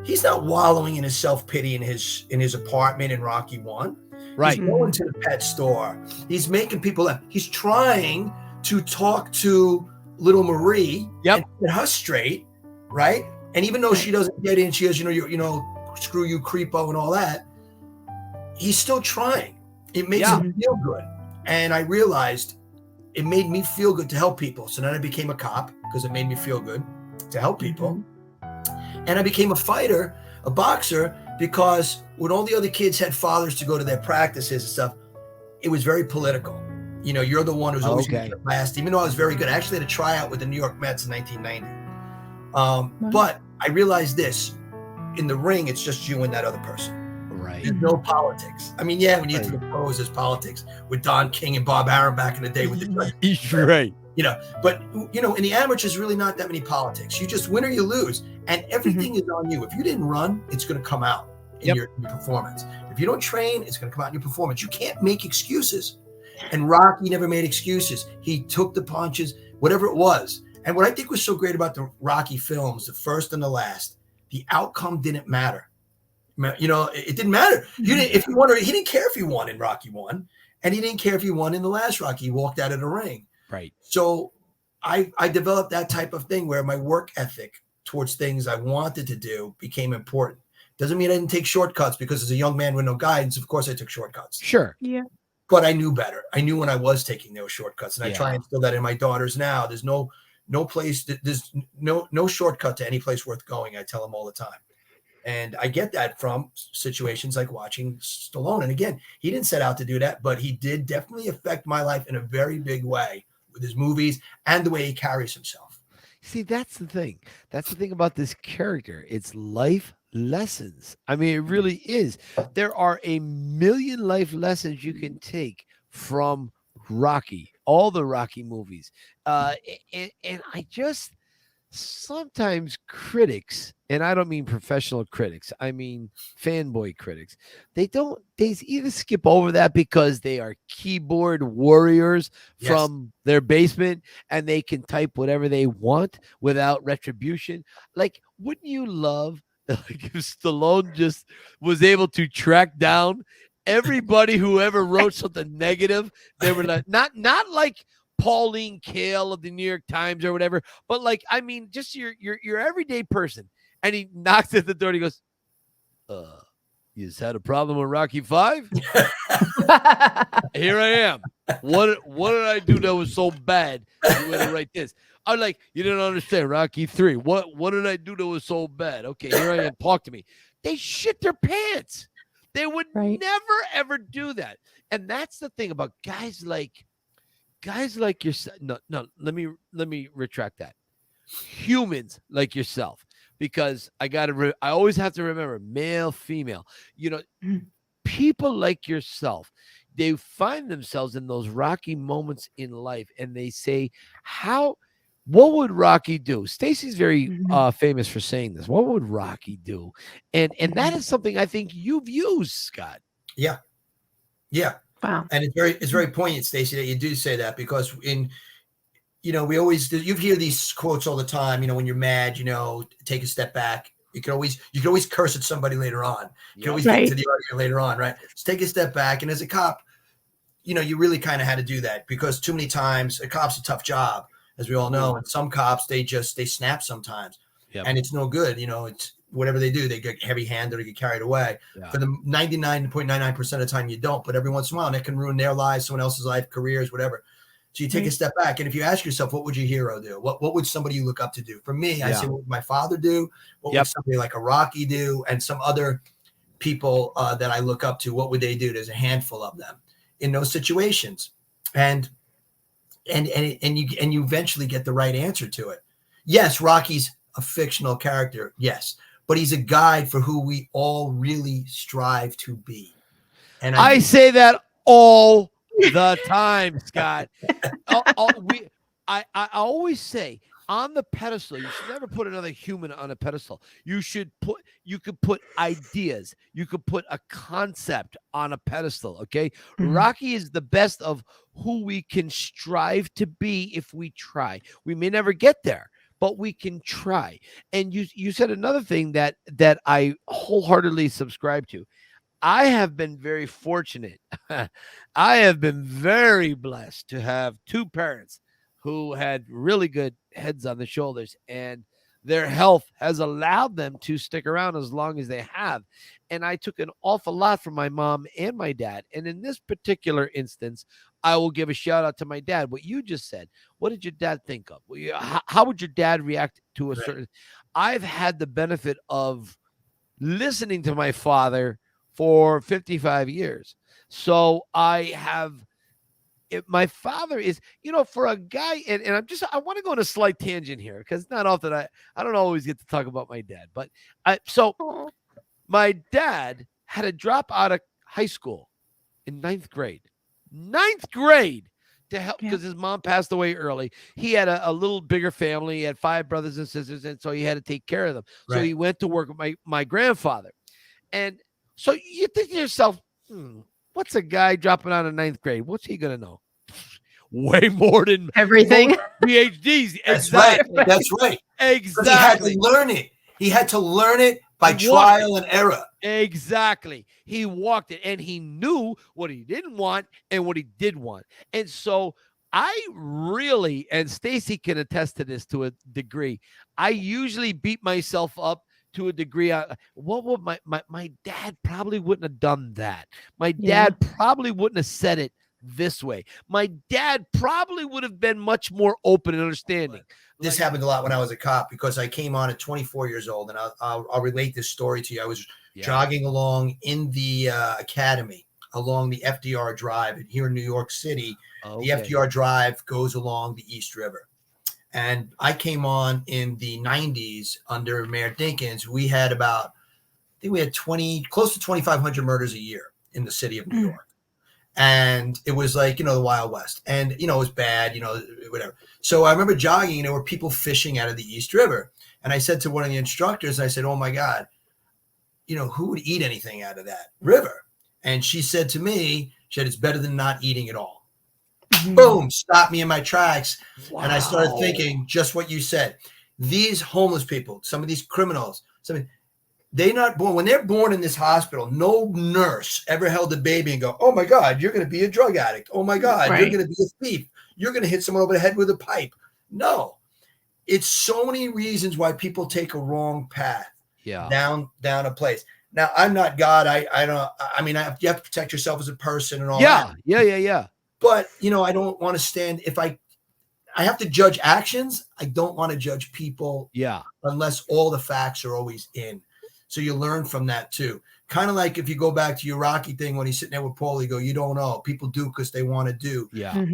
he's not wallowing in his self-pity in his apartment in Rocky 1. Right. He's going to the pet store. He's making people laugh. He's trying to talk to little Marie and get her straight, right? And even though she doesn't get in, she has, screw you, creepo, and all that, he's still trying. It makes him feel good. And I realized it made me feel good to help people. So then I became a cop because it made me feel good to help people. And I became a fighter, a boxer, because when all the other kids had fathers to go to their practices and stuff, it was very political. You're the one who's always going to get last, even though I was very good. I actually had a tryout with the New York Mets in 1990. But I realized this, in the ring, it's just you and that other person. Right. There's no politics. When you get to the pros, there's politics with Don King and Bob Aaron back in the day with the right. But in the amateurs, really not that many politics. You just win or you lose, and everything is on you. If you didn't run, it's going to come out in your performance. If you don't train, it's going to come out in your performance. You can't make excuses. And Rocky never made excuses. He took the punches, whatever it was. And what I think was so great about the Rocky films, the first and the last, the outcome didn't matter. It didn't matter. If you won, he didn't care if he won in Rocky 1, and he didn't care if he won in the last Rocky. He walked out of the ring. Right. So I developed that type of thing where my work ethic towards things I wanted to do became important. Doesn't mean I didn't take shortcuts, because as a young man with no guidance, of course I took shortcuts. Sure. Yeah. But I knew better. I knew when I was taking those shortcuts, and I try and instill that in my daughters now. There's no place there's no shortcut to any place worth going. I tell them all the time. And I get that from situations like watching Stallone. And again, he didn't set out to do that, but he did definitely affect my life in a very big way with his movies and the way he carries himself. See, that's the thing. That's the thing about this character. It's life lessons. It really is. There are a million life lessons you can take from Rocky. all the Rocky movies. And I just sometimes critics, and I don't mean professional critics, I mean fanboy critics, they either skip over that because they are keyboard warriors from their basement and they can type whatever they want without retribution. Like, wouldn't you love like if Stallone just was able to track down everybody who ever wrote something negative? They were not like Pauline Kael of the New York Times or whatever, but like, I mean, just your everyday person. And he knocks at the door and he goes, you just had a problem with Rocky 5? Here I am. What did I do that was so bad? You went to write this. I'm like, you didn't understand Rocky 3. What did I do that was so bad? Okay, here I am. Talk to me. They shit their pants. They would never ever do that. And that's the thing about guys like yourself. No, let me retract that. Humans like yourself, because I always have to remember male, female. You know, people like yourself, they find themselves in those Rocky moments in life, and they say, what would Rocky do? Stacy's very famous for saying this. What would Rocky do? And that is something I think you've used, Scott. Yeah. Wow. And it's very poignant, Stacy, that you do say that, because we always you hear these quotes all the time. When you're mad, take a step back. You can always curse at somebody later on. You can always get to the argument later on, right? Just take a step back. And as a cop, you really kind of had to do that, because too many times a cop's a tough job, as we all know. And some cops, they snap sometimes, and it's no good. It's whatever they do, they get heavy-handed or get carried away. Yeah. For the 99.99% of the time, you don't. But every once in a while, that can ruin their lives, someone else's life, careers, whatever. So you take a step back, and if you ask yourself, what would your hero do? What would somebody you look up to do? For me, I say, what would my father do? What would somebody like a Rocky do? And some other people that I look up to, what would they do? There's a handful of them in those situations, and you eventually get the right answer to it. Yes, Rocky's a fictional character, yes, but he's a guide for who we all really strive to be. And I say that all the time, Scott. I always say, on the pedestal, you should never put another human on a pedestal. You could put ideas. You could put a concept on a pedestal. Okay. Mm-hmm. Rocky is the best of who we can strive to be if we try. We may never get there, but we can try. And you said another thing that I wholeheartedly subscribe to. I have been very fortunate. I have been very blessed to have two parents who had really good heads on the shoulders, and their health has allowed them to stick around as long as they have. And I took an awful lot from my mom and my dad. And in this particular instance, I will give a shout out to my dad. What you just said, what did your dad think of? How would your dad react to a certain? I've had the benefit of listening to my father for 55 years. So I have, my father is, for a guy, and I want to go on a slight tangent here, because not often I don't always get to talk about my dad, but my dad had to drop out of high school in ninth grade to help, because his mom passed away early. He had a little bigger family. He had 5 brothers and sisters, and so he had to take care of them. Right. So he went to work with my grandfather. And so you think to yourself, what's a guy dropping out of ninth grade? What's he going to know? Way more than everything. PhDs. That's exactly. Right. That's right. Exactly. He had to learn it. He had to learn it by trial and error. Exactly. He walked it, and he knew what he didn't want and what he did want. And so I really, and Stacy can attest to this to a degree, I usually beat myself up to a degree. What would my dad probably wouldn't have done that. My dad probably wouldn't have said it this way. My dad probably would have been much more open and understanding. This happened a lot when I was a cop, because I came on at 24 years old, and I'll relate this story to you. I was jogging along in the academy along the FDR Drive, and here in New York City, the FDR Drive goes along the East River. And I came on in the 90s under Mayor Dinkins. We had close to 2,500 murders a year in the city of New York. and it was like, the Wild West, and it was bad, whatever. So I remember jogging, and there were people fishing out of the East River, and I said to one of the instructors, I said, "Oh my God, who would eat anything out of that river?" And she said to me, she said, "It's better than not eating at all." Boom, stopped me in my tracks. Wow. And I started thinking just what you said. These homeless people, some of these criminals, they're not born. When they're born in this hospital, no nurse ever held a baby and go, "Oh my God, you're going to be a drug addict. Oh my God, You're going to be a thief. You're going to hit someone over the head with a pipe." No, it's so many reasons why people take a wrong path down a place. Now, I'm not God. You have to protect yourself as a person and all that. Yeah. But, I don't want to stand, if I have to judge actions, I don't want to judge people unless all the facts are always in. So you learn from that too. Kind of like if you go back to your Rocky thing when he's sitting there with Paul, you go, "You don't know. People do because they want to do." Yeah.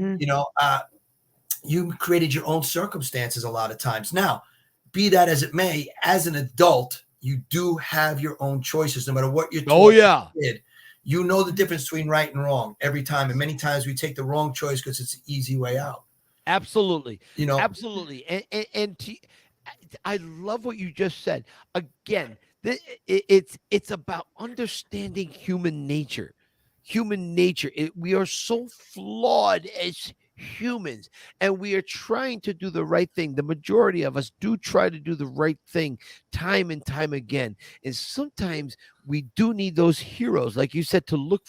You created your own circumstances a lot of times. Now, be that as it may, as an adult, you do have your own choices, no matter what you're told. Did. You know the difference between right and wrong every time. And many times we take the wrong choice because it's an easy way out. Absolutely. Absolutely. And I love what you just said. Again, it's about understanding human nature. We are so flawed as humans, and we are trying to do the right thing. The majority of us do try to do the right thing time and time again. And sometimes we do need those heroes, like you said, to look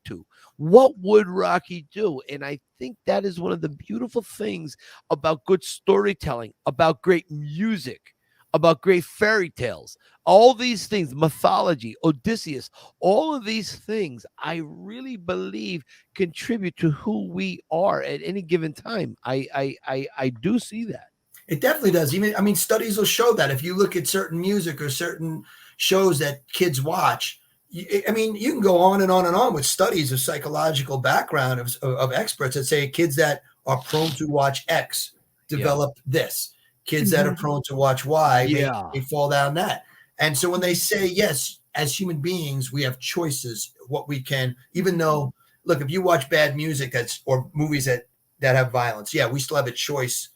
to. What would Rocky do? And I think that is one of the beautiful things about good storytelling, about great music, about great fairy tales, all these things, mythology, Odysseus, all of these things, I really believe contribute to who we are at any given time. I do see that. It definitely does. Studies will show that if you look at certain music or certain shows that kids watch, you can go on and on and on with studies of psychological background of experts that say kids that are prone to watch X develop this. Kids that are prone to watch Y, they fall down that. And so when they say, yes, as human beings, we have choices, what we can, even though, look, if you watch bad music or movies that have violence, we still have a choice.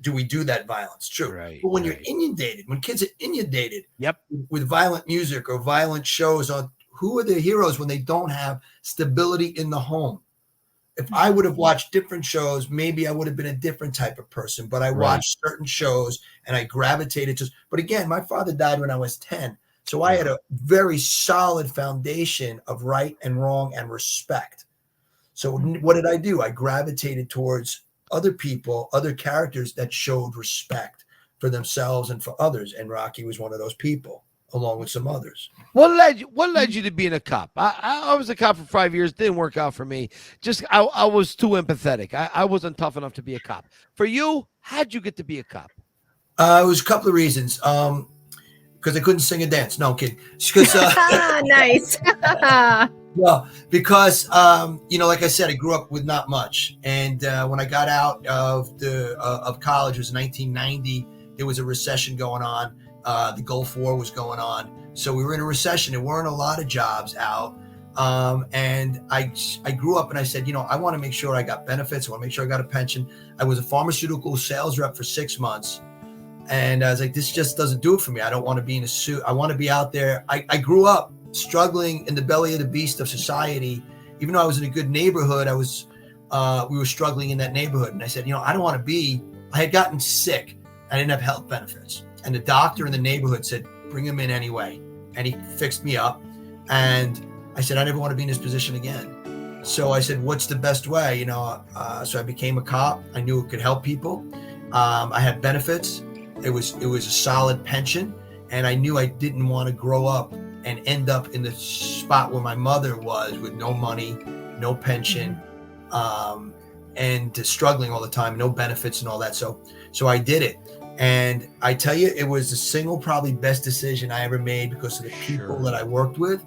Do we do that violence? True. Right, but when you're inundated, when kids are inundated Yep. with violent music or violent shows, on who are the heroes when they don't have stability in the home? If I would have watched different shows, maybe I would have been a different type of person. But I watched certain shows and I gravitated to. But again, my father died when I was 10. So I had a very solid foundation of right and wrong and respect. So what did I do? I gravitated towards other people, other characters that showed respect for themselves and for others. And Rocky was one of those people, along with some others. What led you to being a cop? I was a cop for 5 years. Didn't work out for me. I was too empathetic. I wasn't tough enough to be a cop. For you, how'd you get to be a cop? It was a couple of reasons. Because I couldn't sing and dance. No, I'm kidding. Nice. Well, because like I said, I grew up with not much, and when I got out of college, it was 1990. There was a recession going on. The Gulf War was going on. So we were in a recession. There weren't a lot of jobs out. And I grew up and I said, I want to make sure I got benefits. I want to make sure I got a pension. I was a pharmaceutical sales rep for 6 months. And I was like, this just doesn't do it for me. I don't want to be in a suit. I want to be out there. I grew up struggling in the belly of the beast of society. Even though I was in a good neighborhood, we were struggling in that neighborhood. And I said, I don't want to be, I had gotten sick. I didn't have health benefits. And the doctor in the neighborhood said, bring him in anyway. And he fixed me up. And I said, I never want to be in this position again. So I said, what's the best way? So I became a cop. I knew it could help people. I had benefits. It was a solid pension. And I knew I didn't want to grow up and end up in the spot where my mother was with no money, no pension, and struggling all the time, no benefits and all that. So I did it. And I tell you, it was the single probably best decision I ever made because of the people that I worked with.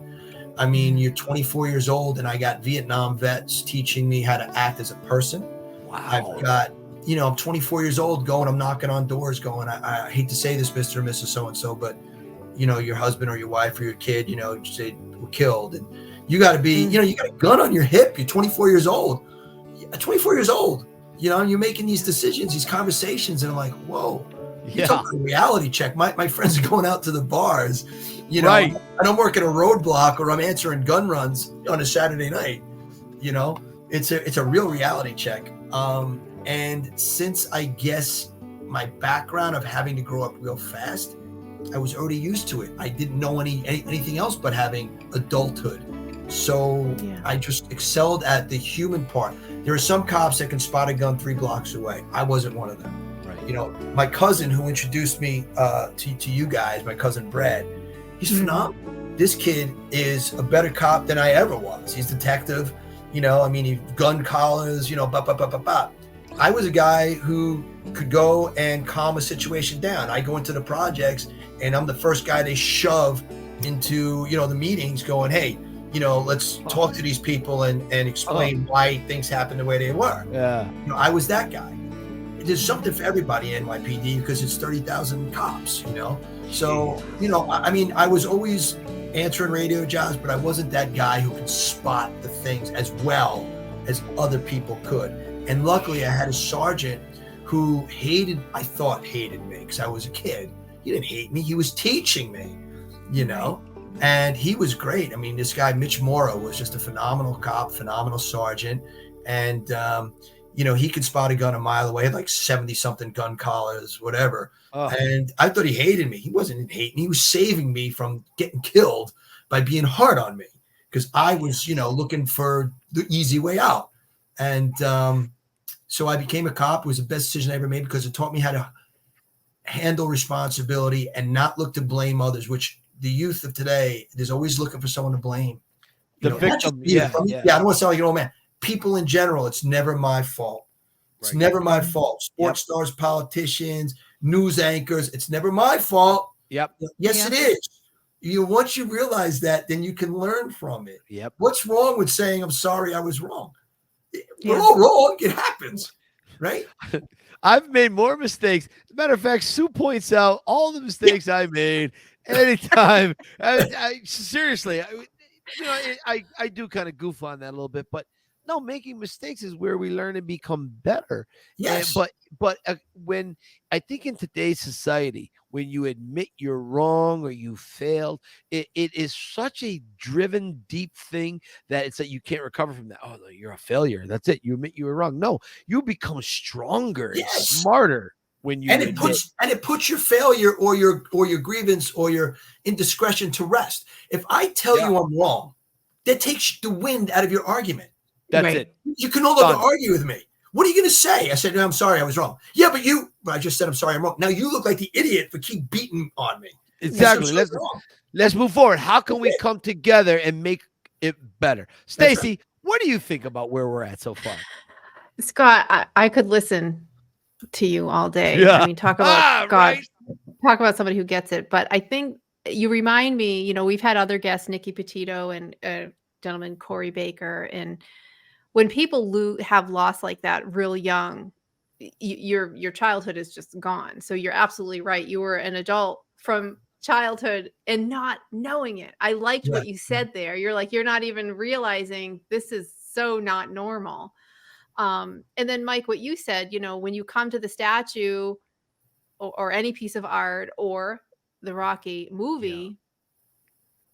I mean, you're 24 years old and I got Vietnam vets teaching me how to act as a person. Wow. I've got, I'm 24 years old I'm knocking on doors going, I hate to say this, Mr. and Mrs. So-and-so, but your husband or your wife or your kid, say were killed. And, You got to be, you know, you got a gun on your hip. You're 24 years old. 24 years old. You know, and you're making these decisions, these conversations, and I'm like, whoa. You talk about a reality check. My friends are going out to the bars. You know, I don't work at a roadblock or I'm answering gun runs on a Saturday night. You know, it's a real reality check. And since I guess my background of having to grow up real fast, I was already used to it. I didn't know anything else but having adulthood. So I just excelled at the human part. There are some cops that can spot a gun 3 blocks away. I wasn't one of them. Right. You know, my cousin who introduced me to you guys, my cousin Brad, he's phenomenal. This kid is a better cop than I ever was. He's detective. You know, I mean, he gun collars, you know, I was a guy who could go and calm a situation down. I go into the projects and I'm the first guy they shove into, you know, the meetings going, hey, you know, let's talk to these people and explain why things happen the way they were. Yeah. You know, I was that guy. There's something for everybody in NYPD because it's 30,000 cops, you know? So, you know, I mean, I was always answering radio jobs, but I wasn't that guy who could spot the things as well as other people could. And luckily I had a sergeant who I thought hated me because I was a kid. He didn't hate me. He was teaching me, you know, and he was great. I mean, this guy, Mitch Morrow, was just a phenomenal cop, phenomenal sergeant. And, you know, he could spot a gun a mile away, like 70 something gun collars, whatever. And I thought he hated me. He wasn't hating me. He was saving me from getting killed by being hard on me because I was, you know, looking for the easy way out. And so I became a cop. It was the best decision I ever made because it taught me how to handle responsibility and not look to blame others, which the youth of today is always looking for someone to blame. The victim. I don't want to sound like an old man. People in general, it's never my fault. It's never my fault. Sports stars, politicians, news anchors, it's never my fault. Yes, it is. Once you realize that, then you can learn from it. What's wrong with saying, I'm sorry, I was wrong? We're all wrong. It happens, right? I've made more mistakes. As a matter of fact, Sue points out all the mistakes I made anytime. Seriously, you know, I do kind of goof on that a little bit, but no, making mistakes is where we learn and become better. Yes. But when I think in today's society, when you admit you're wrong or you failed, it is such a driven, deep thing that it's that you can't recover from that. Oh, no, you're a failure. That's it. You admit you were wrong. No, you become stronger and smarter when you it puts your failure or your grievance or your indiscretion to rest. If I tell you I'm wrong, that takes the wind out of your argument. That's it. You can no longer argue with me. What are you going to say? I said, no, I'm sorry, I was wrong. Yeah, but I just said, I'm sorry, I'm wrong. Now you look like the idiot for keep beating on me. Exactly. Let's move forward. How can we come together and make it better? Stacy, what do you think about where we're at so far? Scott, I could listen to you all day. Yeah. I mean, talk about somebody who gets it. But I think you remind me, you know, we've had other guests, Nikki Petito and gentleman, Corey Baker, and when people have lost like that real young, your childhood is just gone. So you're absolutely right. You were an adult from childhood and not knowing it. I liked what you said there. You're like, you're not even realizing this is so not normal. And then Mike, what you said, you know, when you come to the statue or any piece of art or the Rocky movie,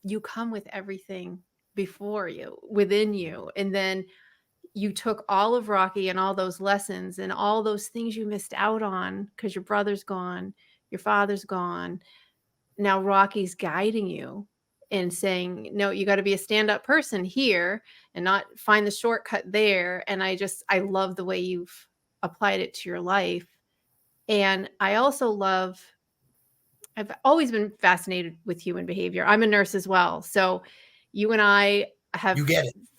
you come with everything before you, within you. And then you took all of Rocky and all those lessons and all those things you missed out on because your brother's gone, your father's gone. Now Rocky's guiding you and saying, no, you got to be a stand-up person here and not find the shortcut there. And I love the way you've applied it to your life. And I also I've always been fascinated with human behavior. I'm a nurse as well. So you and I have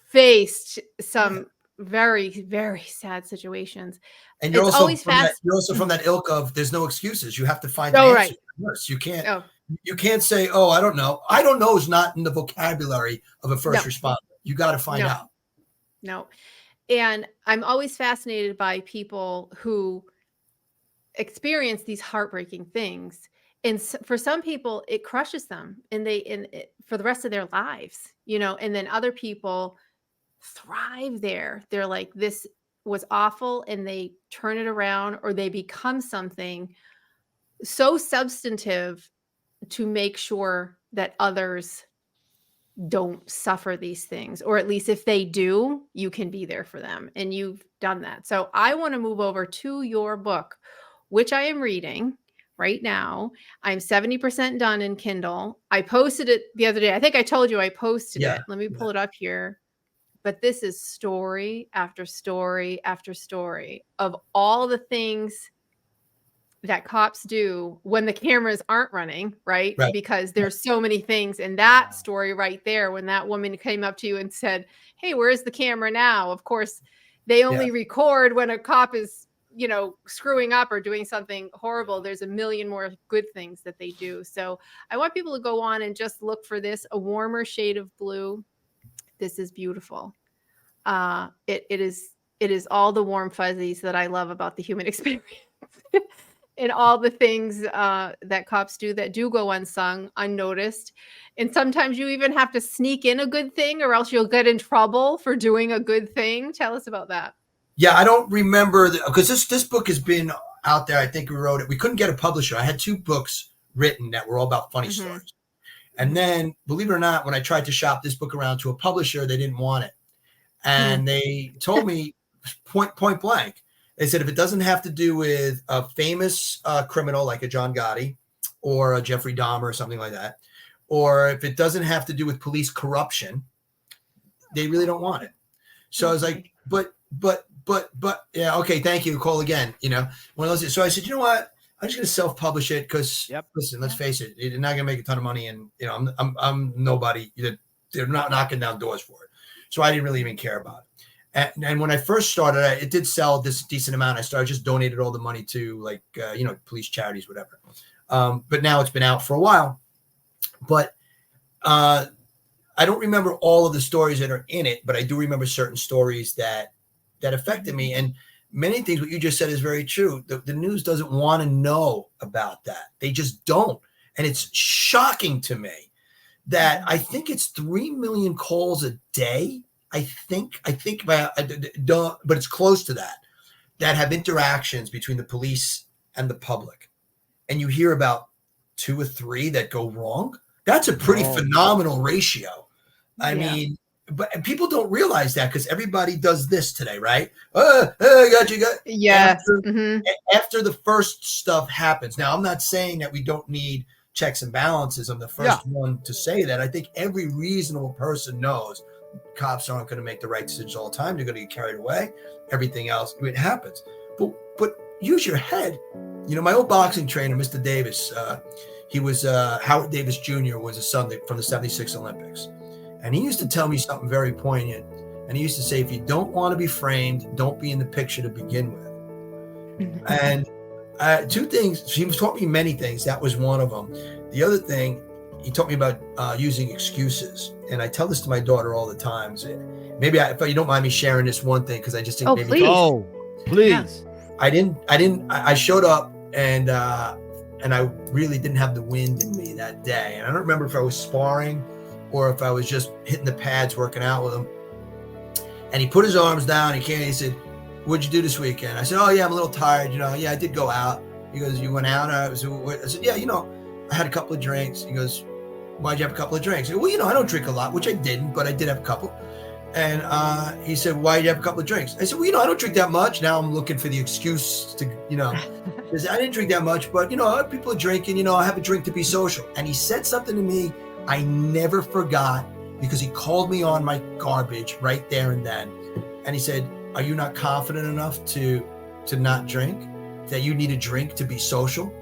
faced some very, very sad situations. And you're also from that ilk of there's no excuses. You have to find an answer. Nurse. You can't say, oh, I don't know. I don't know is not in the vocabulary of a first responder. You got to find out. No. And I'm always fascinated by people who experience these heartbreaking things And for some people, it crushes them, and for the rest of their lives, and then other people thrive there. They're like, this was awful, and they turn it around, or they become something so substantive to make sure that others don't suffer these things, or at least if they do, you can be there for them, and you've done that. So I want to move over to your book, which I am reading right now. I'm 70% done in Kindle. I posted it the other day. I think I told you I posted Yeah, it. Let me pull it up here. But this is story after story after story of all the things that cops do when the cameras aren't running, right? Right. Because there's so many things in that story right there. When that woman came up to you and said, "Hey, where's the camera now?" Of course, they only record when a cop is, screwing up or doing something horrible. There's a million more good things that they do. So I want people to go on and just look for this, A Warmer Shade of Blue. This is beautiful. It is all the warm fuzzies that I love about the human experience. And all the things that cops do that do go unsung, unnoticed. And sometimes you even have to sneak in a good thing, or else you'll get in trouble for doing a good thing. Tell us about that. Yeah, I don't remember because this book has been out there. I think we wrote it. We couldn't get a publisher. I had 2 books written that were all about funny stories. And then, believe it or not, when I tried to shop this book around to a publisher, they didn't want it. And they told me point blank, they said, if it doesn't have to do with a famous criminal like a John Gotti or a Jeffrey Dahmer or something like that, or if it doesn't have to do with police corruption, they really don't want it. So I was like, but yeah, okay, thank you. Call again. One of those. So I said, you know what? I'm just going to self-publish it because, listen, let's face it, you're not going to make a ton of money, and I'm nobody. They're not knocking down doors for it. So I didn't really even care about it. And when I first started, it did sell this decent amount. I started just donated all the money to police charities, whatever. But now it's been out for a while. But I don't remember all of the stories that are in it, but I do remember certain stories that affected me. And many things what you just said is very true. The news doesn't want to know about that. They just don't. And it's shocking to me that I think it's 3 million calls a day. I think, but it's close to that have interactions between the police and the public. And you hear about 2 or 3 that go wrong. That's a pretty phenomenal ratio. I mean, but people don't realize that because everybody does this today, right? I got you. Yes. After the first stuff happens. Now, I'm not saying that we don't need checks and balances. I'm the first one to say that. I think every reasonable person knows cops aren't going to make the right decisions all the time. They're going to get carried away. Everything else, it happens. But use your head. My old boxing trainer, Mr. Davis, he was Howard Davis Jr. was a son from the 76 Olympics. And he used to tell me something very poignant. And he used to say, if you don't want to be framed, don't be in the picture to begin with. And 2 things, he taught me many things. That was one of them. The other thing, he taught me about using excuses. And I tell this to my daughter all the time. So maybe if you don't mind me sharing this one thing, because I just think maybe. Please. Yeah. I showed up and I really didn't have the wind in me that day. And I don't remember if I was sparring or if I was just hitting the pads, working out with him. And he put his arms down. He said, "What'd you do this weekend?" I said, "Oh yeah, I'm a little tired. Yeah, I did go out." He goes, "You went out?" I said, "Yeah, I had a couple of drinks." He goes, "Why'd you have a couple of drinks?" I go, "Well, I don't drink a lot," which I didn't, but I did have a couple. And he said, "Why'd you have a couple of drinks?" I said, "Well, I don't drink that much." Now I'm looking for the excuse to, because I didn't drink that much, but people are drinking, I have a drink to be social. And he said something to me I never forgot, because he called me on my garbage right there and then. And he said, "Are you not confident enough to not drink? That you need a drink to be social?"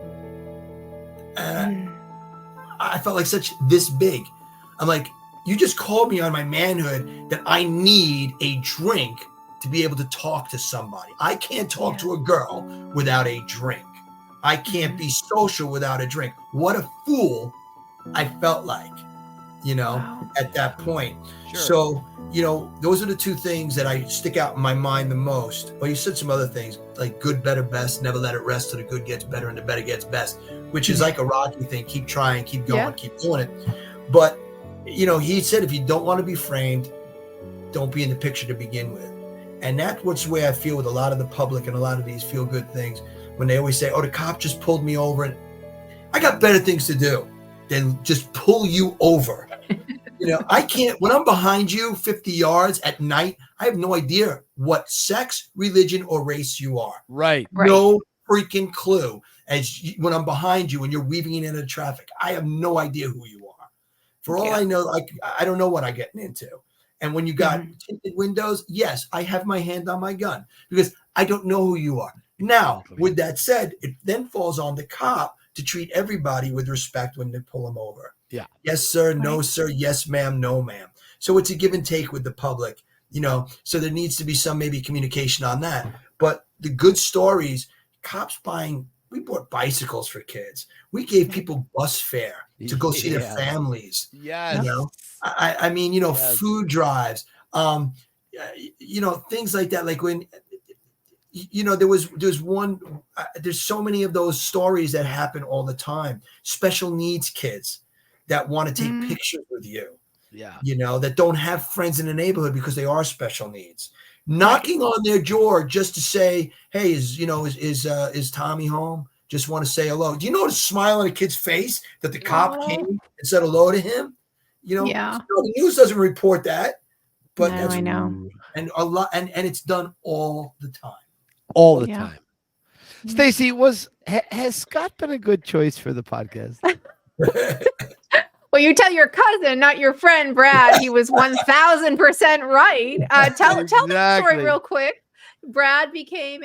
And I felt like this big. I'm like, you just called me on my manhood that I need a drink to be able to talk to somebody. I can't talk to a girl without a drink. I can't be social without a drink. What a fool I felt like. Wow. at that point. Sure. So, those are the two things that I stick out in my mind the most. Well, you said some other things like good, better, best, never let it rest till the good gets better and the better gets best, which is like a Rocky thing. Keep trying, keep going, keep doing it. But, he said, if you don't want to be framed, don't be in the picture to begin with. And that's what's the way I feel with a lot of the public and a lot of these feel good things when they always say, oh, the cop just pulled me over. And I got better things to do than just pull you over. I can't, when I'm behind you 50 yards at night, I have no idea what sex, religion, or race you are. Right. No freaking clue. When I'm behind you and you're weaving into the traffic, I have no idea who you are. For all I know, I don't know what I'm getting into. And when you got tinted windows, yes, I have my hand on my gun because I don't know who you are. Now, with that said, it then falls on the cop to treat everybody with respect when they pull them over. Yeah. Yes, sir. No, sir. Yes, ma'am. No, ma'am. So it's a give and take with the public, so there needs to be some maybe communication on that. But the good stories, cops we bought bicycles for kids. We gave people bus fare to go see their families. Yes. I mean, food drives, things like that. Like when, there's so many of those stories that happen all the time. Special needs kids that want to take pictures with you. Yeah. That don't have friends in the neighborhood because they are special needs. Knocking on their door just to say, hey, is Tommy home? Just want to say hello. Do you know the smile on a kid's face that the cop came and said hello to him? The news doesn't report that, but I know. And a lot, and it's done all the time. All the time. Stacy, has Scott been a good choice for the podcast? Well, you tell your cousin, not your friend Brad. He was 1,000% right. Tell the story real quick. Brad became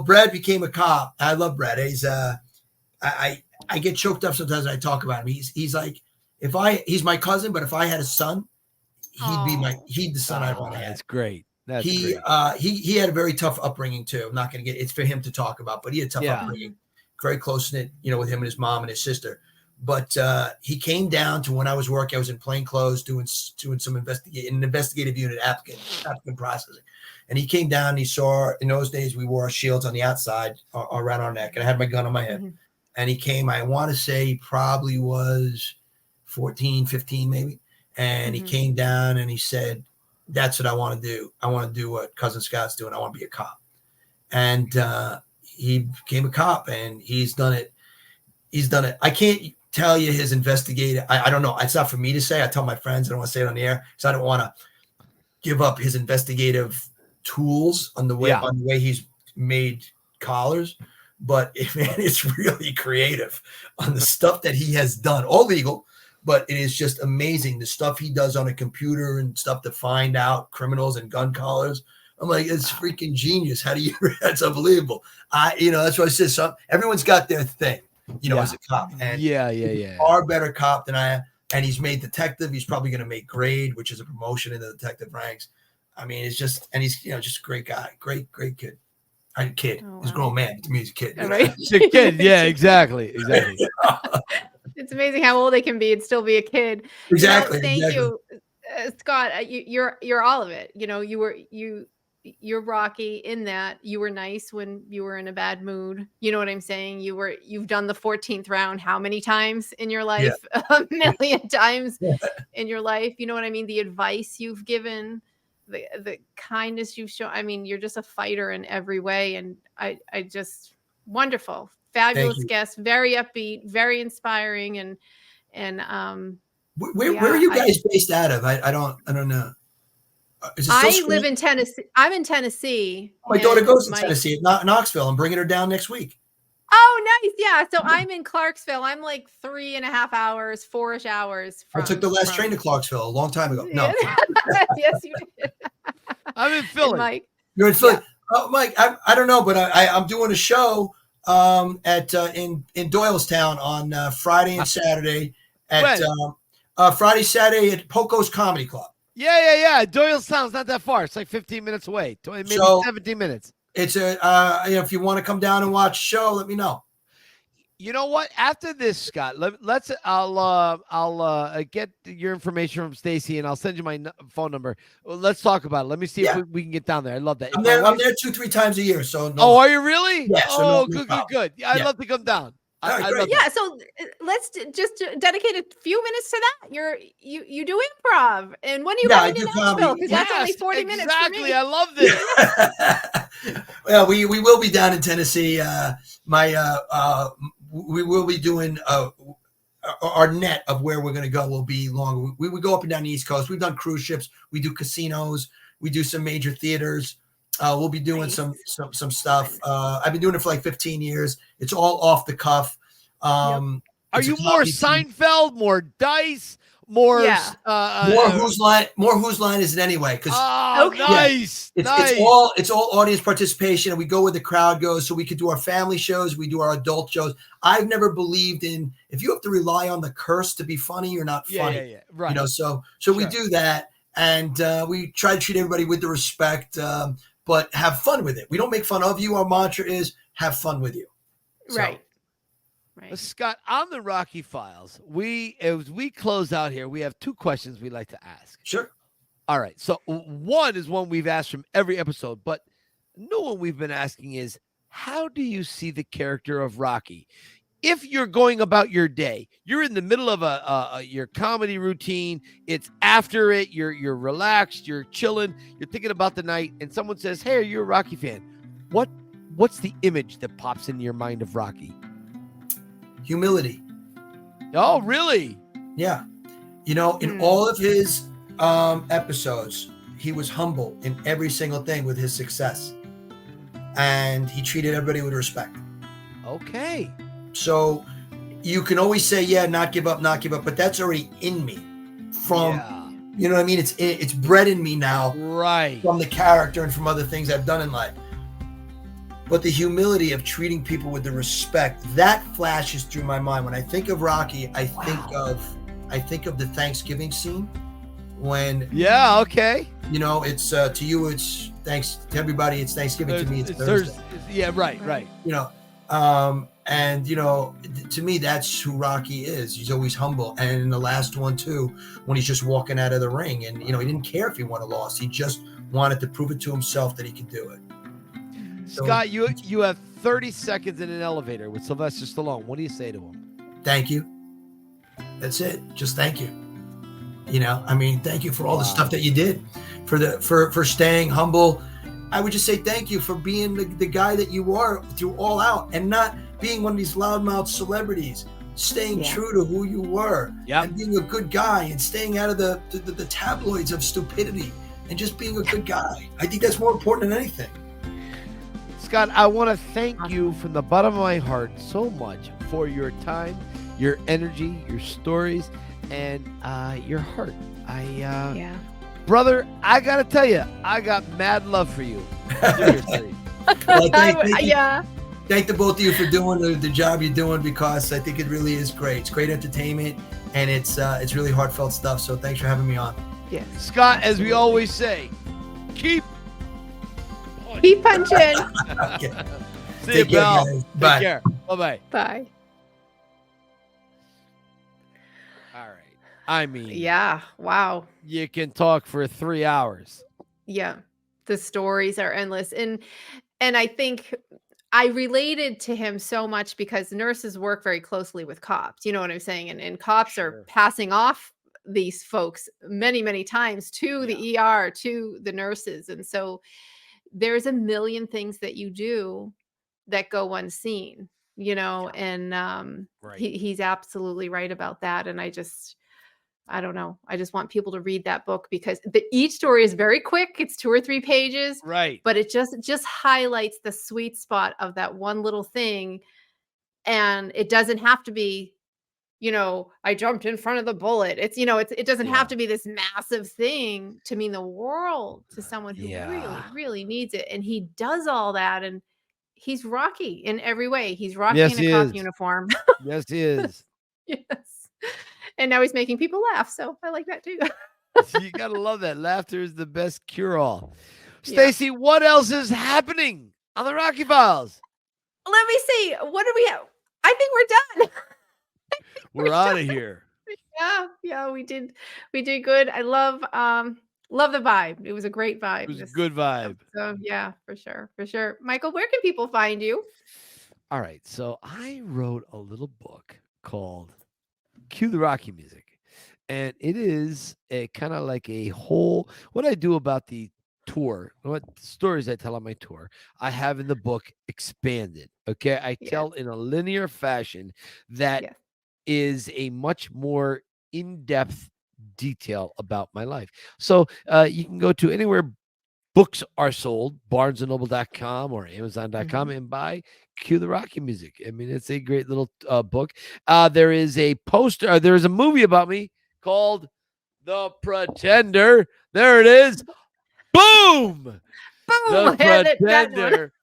Brad became a cop. I love Brad. He's I get choked up sometimes when I talk about him. He's like, he's my cousin, but if I had a son, he'd the son I'd want to have. That's great. He had a very tough upbringing too. I'm not going to it's for him to talk about, but he had a tough upbringing, very close knit, with him and his mom and his sister. But he came down to when I was working. I was in plain clothes doing some investigative unit applicant processing, and he came down. And he saw, in those days we wore our shields on the outside around our neck, and I had my gun on my head. And he came. I want to say he probably was 14, 15 maybe. And he came down and he said, that's what I want to do. I want to do what Cousin Scott's doing. I want to be a cop. And he became a cop, and he's done it. I can't tell you his investigative. I don't know. It's not for me to say. I tell my friends I don't want to say it on the air because I don't want to give up his investigative tools on the way he's made collars. But it's really creative on the stuff that he has done. All legal. But it is just amazing the stuff he does on a computer and stuff to find out criminals and gun collars. I'm like, it's freaking genius. How do you? That's unbelievable. That's what I said. So everyone's got their thing, as a cop. And he's a far better cop than I am. And he's made detective. He's probably going to make grade, which is a promotion in the detective ranks. I mean, it's just, and he's just a great guy, great kid. He's a grown man. To me, he's a kid. Right? He's a kid. Yeah, exactly. It's amazing how old they can be and still be a kid. Exactly. Thank you, Scott. You're all of it. You're Rocky in that you were nice when you were in a bad mood. You know what I'm saying? You've done the 14th round how many times in your life? Yeah. A million times in your life. You know what I mean? The advice you've given, the kindness you've shown. I mean, you're just a fighter in every way. And I just wonderful. Fabulous guest, very upbeat, very inspiring, and where are you guys based out of? I don't know. I live in Tennessee. I'm in Tennessee. My daughter goes to Tennessee, Knoxville. I'm bringing her down next week. Oh, nice. Yeah. So I'm in Clarksville. I'm like 3.5 hours, 4-ish hours. I took the last train to Clarksville a long time ago. No. Yes, you did. I'm in Philly. Mike. You're in Philly. Yeah. Oh, Mike, I don't know, but I'm doing a show in Doylestown on Friday and Saturday at Saturday at Poco's Comedy Club. Yeah. Doylestown's not that far. It's like 15 minutes away. Maybe 17 minutes. It's if you want to come down and watch a show, let me know. You know what? After this, Scott, I'll get your information from Stacy, and I'll send you my phone number. Well, let's talk about it. Let me see if Yeah. we can get down there. I love that. I'm If my there. I'm wife- there 2-3 times a year. So no. Oh, are you really? Yeah, so Oh, no good, problem. good. Yeah, I'd Yeah. love to come down. All right, I great. love Yeah, that. so let's just dedicate a few minutes to that. You do improv, and when are you Yeah, I coming do to Nashville? comedy. Because that's only Yes, 40 minutes for exactly. me. I love this. Well, we will be down in Tennessee. We will be doing our net of where we're going to go will be long. We would go up and down the East Coast. We've done cruise ships. We do casinos. We do some major theaters. We'll be doing Nice. some stuff. I've been doing it for like 15 years. It's all off the cuff. Are It's a you more comedy team. Seinfeld, more Dice, more Yeah. More Whose Line Is It Anyway? Because Okay. Nice. it's all audience participation, and we go where the crowd goes. So we could do our family shows, we do our adult shows. I've never believed in if you have to rely on the curse to be funny, you're not funny. Yeah. Right. You know, so we do that, and we try to treat everybody with the respect, but have fun with it. We don't make fun of you. Our mantra is have fun with you. So, Right. Scott, on the Rocky Files, as we close out here, we have two questions we'd like to ask. Sure. All right. So one is one we've asked from every episode, but no one we've been asking is, how do you see the character of Rocky? If you're going about your day, you're in the middle of your comedy routine, it's after it, you're relaxed, you're chilling, you're thinking about the night, and someone says, "Hey, are you a Rocky fan?" What's the image that pops into your mind of Rocky? Humility. Oh, really? Yeah. You know, in all of his episodes, he was humble in every single thing with his success. And he treated everybody with respect. Okay. So you can always say, yeah, not give up, but that's already in me you know what I mean? It's bred in me now, right, from the character and from other things I've done in life. But the humility of treating people with the respect, that flashes through my mind. When I think of Rocky, I think of the Thanksgiving scene when okay. You know, it's to you, it's thanks to everybody, it's Thanksgiving. To me, it's Thursday. Yeah, right. You know, and you know, to me, that's who Rocky is. He's always humble. And in the last one too, when he's just walking out of the ring, and you know, he didn't care if he won or lost. He just wanted to prove it to himself that he could do it. So, Scott, you have 30 seconds in an elevator with Sylvester Stallone. What do you say to him? Thank you. That's it. Just thank you. You know, I mean, thank you for all the stuff that you did, for staying humble. I would just say thank you for being the guy that you are through All Out, and not being one of these loudmouth celebrities, staying true to who you were, and being a good guy, and staying out of the tabloids of stupidity, and just being a good guy. I think that's more important than anything. Scott, I want to thank you from the bottom of my heart so much for your time, your energy, your stories, and your heart. Brother, I got to tell you, I got mad love for you. Seriously. Well, thank the both of you for doing the job you're doing, because I think it really is great. It's great entertainment, and it's really heartfelt stuff. So thanks for having me on. Yeah. Scott, as we always say, keep punching. Okay. See you, pal. Guys. Take Bye. care. Bye-bye. Bye. All right. I mean, Yeah. Wow. you can talk for 3 hours. Yeah. The stories are endless. And I think I related to him so much because nurses work very closely with cops. You know what I'm saying? And cops are passing off these folks many, many times to the ER, to the nurses. And so there's a million things that you do that go unseen, you know, and he's absolutely right about that. And I don't know. I just want people to read that book, because each story is very quick. It's 2 or 3 pages, right? But it just highlights the sweet spot of that one little thing. And it doesn't have to be, you know, I jumped in front of the bullet. It's, you know, it doesn't have to be this massive thing to mean the world to someone who really, really needs it. And he does all that. And he's Rocky in every way. He's Rocky in a cop uniform. Yes, he is. Yes. And now he's making people laugh. So I like that too. You got to love that. Laughter is the best cure-all. Stacy, what else is happening on the Rocky Files? Let me see. What do we have? I think we're done. We're out of here. Yeah, we did good. I love the vibe. It was a great vibe. It was a this good vibe. So yeah, for sure. Michael, where can people find you? All right. So I wrote a little book called Cue the Rocky Music. And it is a kind of like a whole what I do about the tour, what stories I tell on my tour, I have in the book expanded. Okay. I Yes. tell in a linear fashion that Yes. is a much more in-depth detail about my life. So you can go to anywhere books are sold, barnesandnoble.com or amazon.com, and buy Cue the Rocky Music. I mean, it's a great little book. There is a poster, there is a movie about me called The Pretender. There it is. Boom! Boom! The I had that one. Pretender.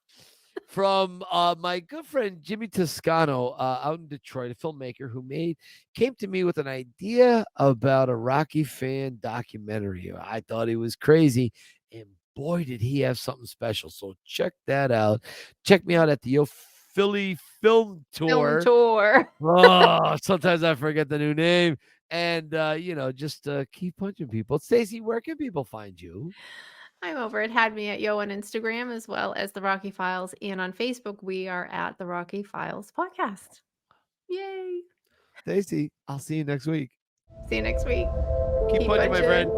From my good friend Jimmy Toscano out in Detroit, a filmmaker who came to me with an idea about a Rocky fan documentary. I thought he was crazy, and boy, did he have something special. So check that out. Check me out at the Philly Film Tour. Oh, sometimes I forget the new name. And just keep punching people. Stacy, where can people find you? I'm over at Had Me at Yo on Instagram as well as The Rocky Files. And on Facebook, we are at The Rocky Files Podcast. Yay. Stacy, I'll see you next week. See you next week. Keep punching, my friend.